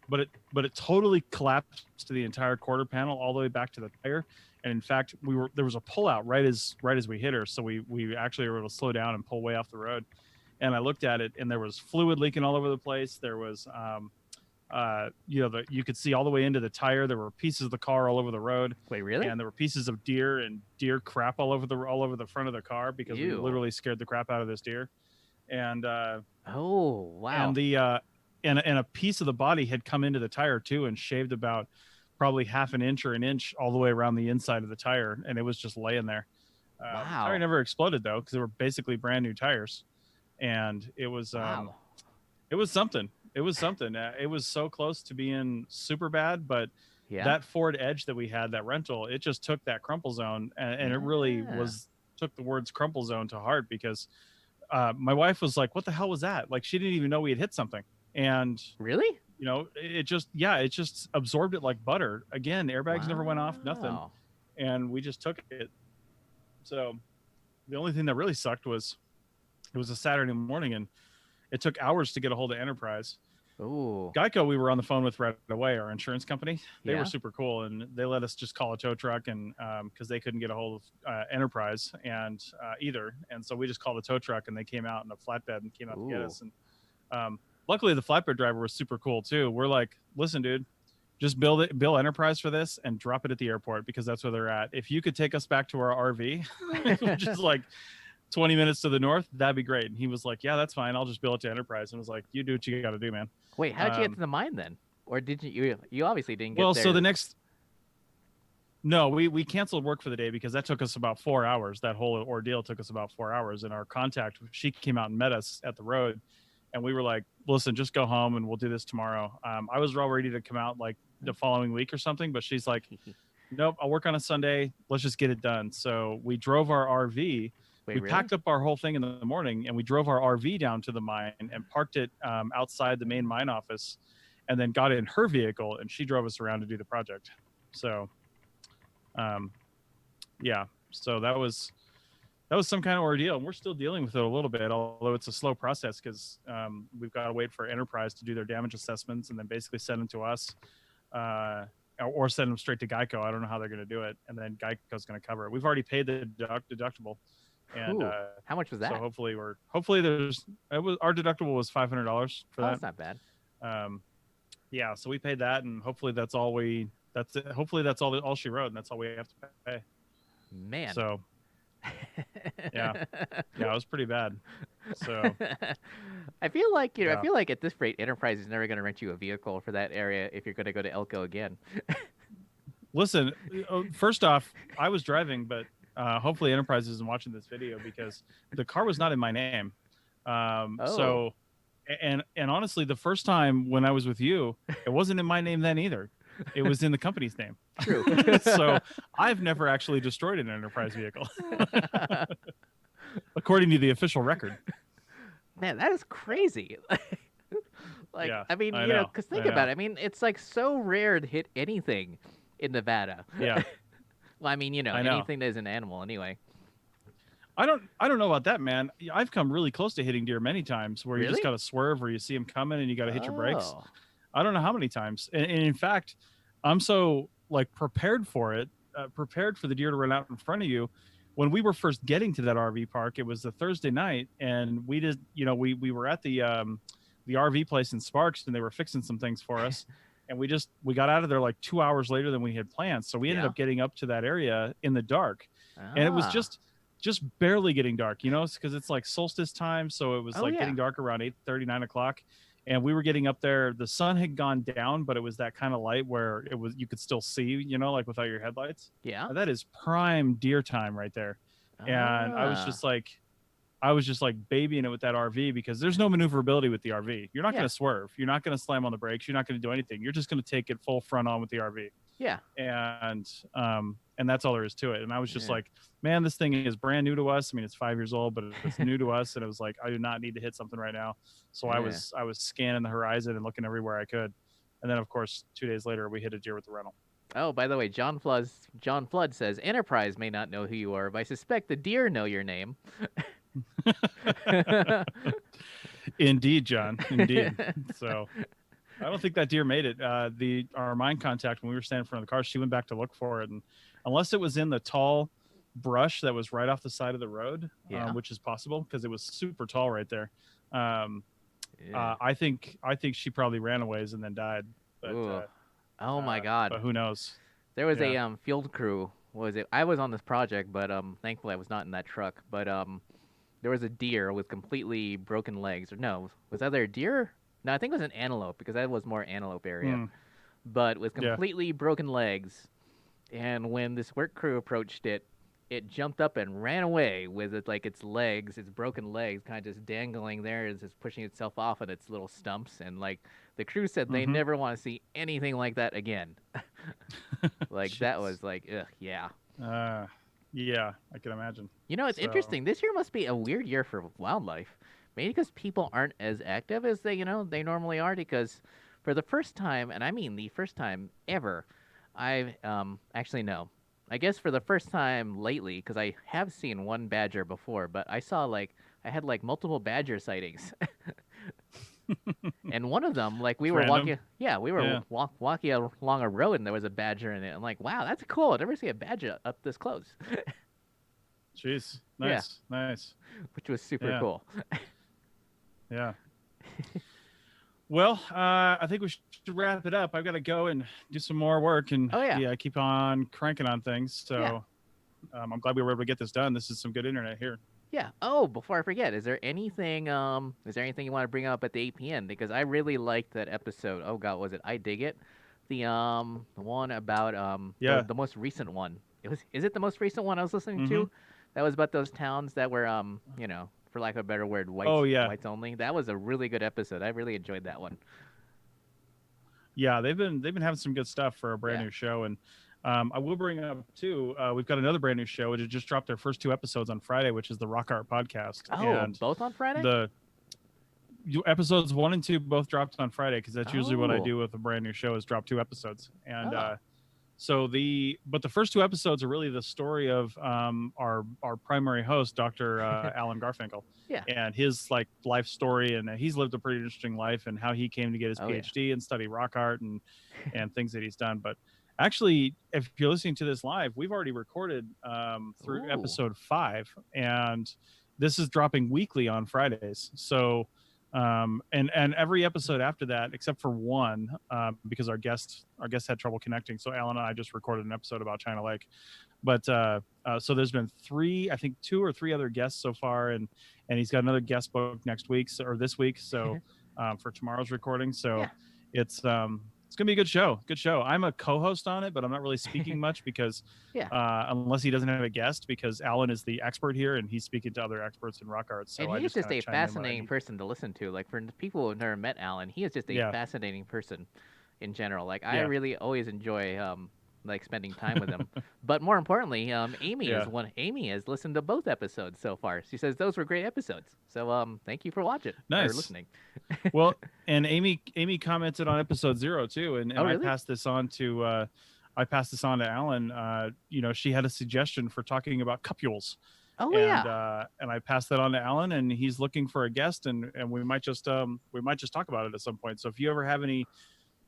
But it totally collapsed to the entire quarter panel all the way back to the tire. And in fact, there was a pullout right as we hit her, so we actually were able to slow down and pull way off the road. And I looked at it, and there was fluid leaking all over the place. There was you could see all the way into the tire. There were pieces of the car all over the road. Wait, really? And there were pieces of deer and deer crap all over the front of the car, because we Ew. literally scared the crap out of this deer. And Oh wow. and the and a piece of the body had come into the tire too, and shaved about probably half an inch or an inch all the way around the inside of the tire, and it was just laying there. Wow. The tire never exploded though, because they were basically brand new tires, and it was Wow. it was something. It was something. It was so close to being super bad, but Yeah. that Ford Edge that we had, that rental, it just took that crumple zone, and it really Yeah. took the words crumple zone to heart, because my wife was like, "What the hell was that?" Like, she didn't even know we had hit something, and Really? it just absorbed it like butter. Again, airbags never went off, nothing, Wow. and we just took it. So the only thing that really sucked was it was a Saturday morning, and it took hours to get a hold of Enterprise. Ooh. Geico, we were on the phone with right away, our insurance company. They Yeah. were super cool, and they let us just call a tow truck, and because they couldn't get a hold of Enterprise and either, and so we just called the tow truck, and they came out in a flatbed and came out to get Ooh. us. And luckily, the flatbed driver was super cool too. We're like, "Listen, dude, just bill Enterprise for this and drop it at the airport, because that's where they're at. If you could take us back to our RV, which is like 20 minutes to the north, that'd be great." And he was like, "Yeah, that's fine. I'll just bill it to Enterprise." And I was like, "You do what you got to do, man." Wait, how did you get to the mine then? Or did you obviously didn't get Well, there. so we canceled work for the day, because that took us about 4 hours. That whole ordeal took us about 4 hours. And our contact, she came out and met us at the road, and we were like, "Listen, just go home and we'll do this tomorrow." I was all ready to come out like the following week or something, but she's like, "Nope, I'll work on a Sunday. Let's just get it done." So we drove our RV. Wait, We really? packed up our whole thing in the morning, and we drove our RV down to the mine and parked it outside the main mine office, and then got in her vehicle, and she drove us around to do the project. So, yeah, so that was some kind of ordeal, and we're still dealing with it a little bit, although it's a slow process, because we've got to wait for Enterprise to do their damage assessments and then basically send them to us, or send them straight to Geico. I don't know how they're going to do it, and then Geico's going to cover it. We've already paid the deductible. And Ooh. How much was that? so hopefully our deductible was $500 for Oh, that. that's not bad. Yeah, so we paid that, and hopefully that's it. Hopefully that's all she wrote, and that's all we have to pay. Man. So yeah, it was pretty bad. So I feel like I Yeah. feel like at this rate, Enterprise is never going to rent you a vehicle for that area if you're going to go to Elko again. Listen, first off, I was driving, but hopefully Enterprise isn't watching this video because the car was not in my name. So, and honestly, the first time when I was with you, it wasn't in my name then either. It was in the company's name. True. So I've never actually destroyed an Enterprise vehicle, according to the official record. Man, that is crazy. Like, Yeah, I mean, I you know, know, because think I about know. it. I mean, it's like so rare to hit anything in Nevada. Yeah. Well, I mean, you know, I know. anything that is an animal anyway. I don't know about that, man. I've come really close to hitting deer many times where you just Really? got to swerve or you see them coming and you got to hit your brakes. Oh. I don't know how many times. And in fact, I'm so like prepared for it, prepared for the deer to run out in front of you. When we were first getting to that RV park, it was a Thursday night and we did, you know, we were at the RV place in Sparks and they were fixing some things for us. And we got out of there like 2 hours later than we had planned. So we ended Yeah. up getting up to that area in the dark. And it was Ah. just barely getting dark, you know, because it's like solstice time. So it was Oh, like yeah. getting dark around 8:30, 9 o'clock. And we were getting up there. The sun had gone down, but it was that kind of light where it was, you could still see, you know, like without your headlights. Yeah. That is prime deer time right there. And I was just like babying it with that RV because there's no maneuverability with the RV. You're not Yeah. going to swerve. You're not going to slam on the brakes. You're not going to do anything. You're just going to take it full front on with the RV. Yeah. And that's all there is to it. And I was just Yeah. like, man, this thing is brand new to us. I mean, it's 5 years old, but it's new to us. And it was like, I do not need to hit something right now. So I Yeah. was scanning the horizon and looking everywhere I could. And then of course, 2 days later, we hit a deer with the rental. Oh, by the way, John Flood says Enterprise may not know who you are, but I suspect the deer know your name. Indeed, John. Indeed. So I don't think that deer made it. Our mine contact, when we were standing in front of the car, she went back to look for it. And unless it was in the tall brush that was right off the side of the road, Yeah. which is possible because it was super tall right there. Yeah. I think she probably ran a ways and then died. But, Ooh. Oh my God. But who knows? There was Yeah. a field crew. What was it? I was on this project, but thankfully I was not in that truck. But there was a deer with completely broken legs. Or no, was that a deer? No, I think it was an antelope because that was more antelope area. Hmm. But with Yeah. completely broken legs. And when this work crew approached it, it jumped up and ran away with it, like its legs, its broken legs, kind of just dangling there as it's pushing itself off at its little stumps. And like the crew said, they Mhm. never want to see anything like that again. Like that was like, ugh, yeah. Yeah, I can imagine. You know, it's So- interesting. This year must be a weird year for wildlife. Maybe because people aren't as active as they normally are. Because for the first time, and I mean the first time ever, I actually no. I guess for the first time lately, because I have seen one badger before, but I had multiple badger sightings. And one of them, like we were Random? walking along a road and there was a badger in it. I'm like, wow, that's cool. I've never seen a badger up this close, Jeez, Yeah. nice. which was super Yeah. cool. Yeah. Well, I think we should wrap it up. I've got to go and do some more work and Oh, yeah. keep on cranking on things. So I'm glad we were able to get this done. This is some good internet here. Yeah. Oh, before I forget, is there anything you want to bring up at the APN? Because I really liked that episode. Oh God, was it I Dig It? The one about Yeah. the most recent one. Is it the most recent one I was listening Mm-hmm. to? That was about those towns that were for lack of a better word, whites. Oh, yeah. Whites only. That was a really good episode. I really enjoyed that one. Yeah, they've been having some good stuff for a brand Yeah. new show. And I will bring up too, we've got another brand new show. It just dropped their first 2 episodes on Friday, which is the Rock Art Podcast. Oh, And both on Friday? episodes 1 and 2 both dropped on Friday because that's usually what I Oh. do with a brand new show is drop 2 episodes. And Oh. but the first 2 episodes are really the story of our primary host, Dr. Alan Garfinkel. Yeah. And his like life story, and he's lived a pretty interesting life, and how he came to get his Oh, yeah. PhD and study rock art and things that he's done. But actually, if you're listening to this live, we've already recorded through Ooh. episode 5, and this is dropping weekly on Fridays. So and every episode after that, except for one, because our guest had trouble connecting. So Alan and I just recorded an episode about China Lake. But so there's been 3, I think 2 or 3 other guests so far, and he's got another guest book next week or this week. So for tomorrow's recording. So Yeah. it's It's gonna be a good show. Good show. I'm a co-host on it, but I'm not really speaking much because, Yeah. unless he doesn't have a guest, because Alan is the expert here and he's speaking to other experts in rock art. So And I he's just just a kinda chime in when I fascinating need. person to listen to. Like for the people who've never met Alan, he is just a Yeah. fascinating person in general. Like I Yeah. really always enjoy like spending time with him. But more importantly, Amy Yeah. is one. Amy has listened to both episodes so far. She says those were great episodes. So thank you for watching or Nice. listening. Well, and Amy commented on episode 0 too, and Oh, I really? passed this on to Alan. She had a suggestion for talking about cupules. Oh and yeah. and I passed that on to Alan, and he's looking for a guest, and we might just talk about it at some point. So if you ever have any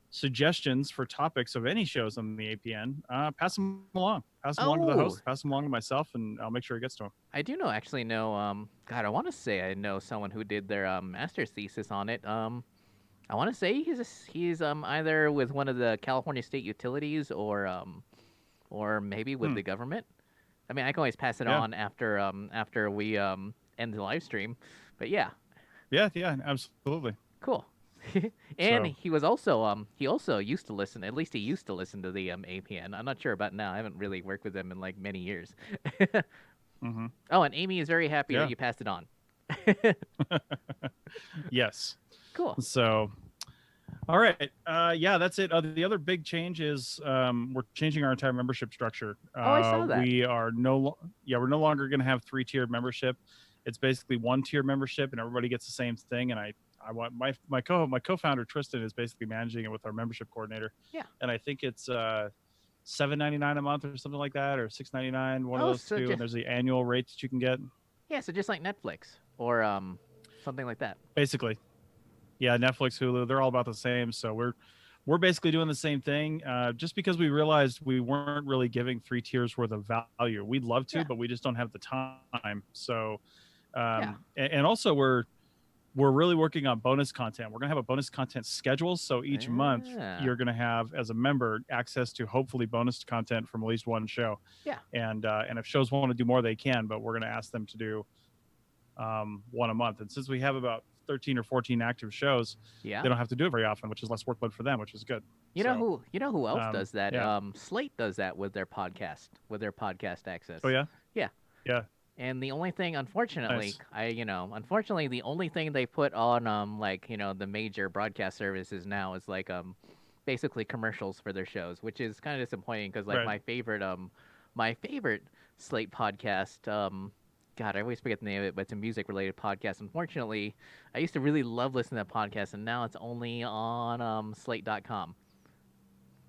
suggestions for topics of any shows on the APN, pass them along. Pass them along to the Oh. host. Pass them along to myself, and I'll make sure it gets to him. I do actually know. God, I want to say I know someone who did their master's thesis on it. I want to say he's either with one of the California state utilities or maybe with the government. I mean, I can always pass it Yeah. on after we end the live stream. But yeah, Yeah, absolutely. cool. And So- he also used to listen. At least he used to listen to the APN. I'm not sure about now. I haven't really worked with them in like many years. Mm-hmm. Oh, and Amy is very happy Yeah. that you passed it on. Yes. Cool. So, all right. Yeah, that's it. The other big change is we're changing our entire membership structure. I saw that. We're no longer going to have 3-tiered membership. It's basically 1-tier membership, and everybody gets the same thing. And I want my co-founder Tristan is basically managing it with our membership coordinator. Yeah. And I think it's $7.99 a month or something like that, or $6.99, one of those so two. just- And there's the annual rate that you can get. Yeah, so just like Netflix or something like that. Basically, yeah, Netflix, Hulu, they're all about the same. So we're basically doing the same thing, just because we realized we weren't really giving 3 tiers worth of value. We'd love to, Yeah. but we just don't have the time. So Yeah. and also we're really working on bonus content. We're gonna have a bonus content schedule, so each month Yeah. you're gonna have, as a member, access to hopefully bonus content from at least one show. Yeah. And if shows want to do more, they can, but we're gonna ask them to do one a month. And since we have about 13 or 14 active shows, Yeah. they don't have to do it very often, which is less workload for them, which is good. You know who else does that? yeah. Slate does that with their podcast access. Oh yeah. Yeah. Yeah. And the only thing, unfortunately, Nice. unfortunately, the only thing they put on the major broadcast services now is like basically commercials for their shows, which is kind of disappointing because like Right. my favorite Slate podcast, God, I always forget the name of it, but it's a music related podcast. Unfortunately, I used to really love listening to that podcast, and now it's only on slate.com.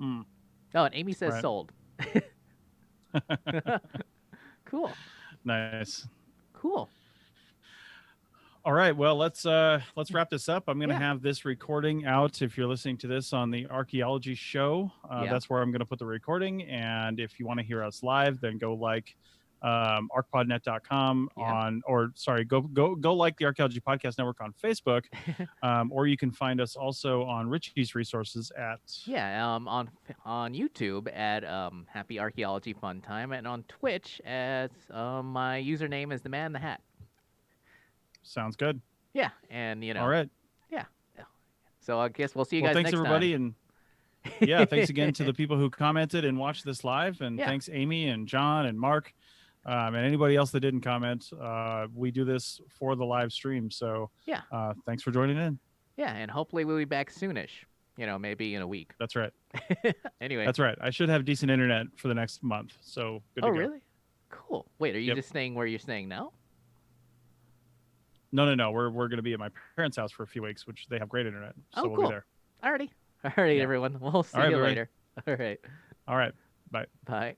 Mm. Oh, and Amy says Right. sold. Cool. Nice. Cool. All right. Well, let's wrap this up. I'm going to Yeah. have this recording out if you're listening to this on the Archaeology show. Yeah. That's where I'm going to put the recording. And if you want to hear us live, then go like arcpodnet.com Yeah. go like the Archaeology Podcast Network on Facebook, or you can find us also on Richie's Resources at On YouTube at Happy Archaeology Fun Time, and on Twitch as my username is the Man in the Hat. Sounds good. Yeah, and All right. Yeah. So I guess we'll see you Well, guys thanks next everybody, time. and yeah, thanks again to the people who commented and watched this live, and Yeah. thanks Amy and John and Mark, and anybody else that didn't comment. We do this for the live stream, so Yeah. Thanks for joining in. Yeah, and hopefully we'll be back soonish. Maybe in a week. That's right. Anyway. That's right. I should have decent internet for the next month, so good to Oh, go. really? Cool. Wait, are you Yep. just staying where you're staying now? No. We're going to be at my parents' house for a few weeks, which they have great internet, so Oh, we'll cool. be there. Alrighty. Alrighty, Yeah. everyone. We'll see All right, you everybody. later. All right. All right. Bye. Bye.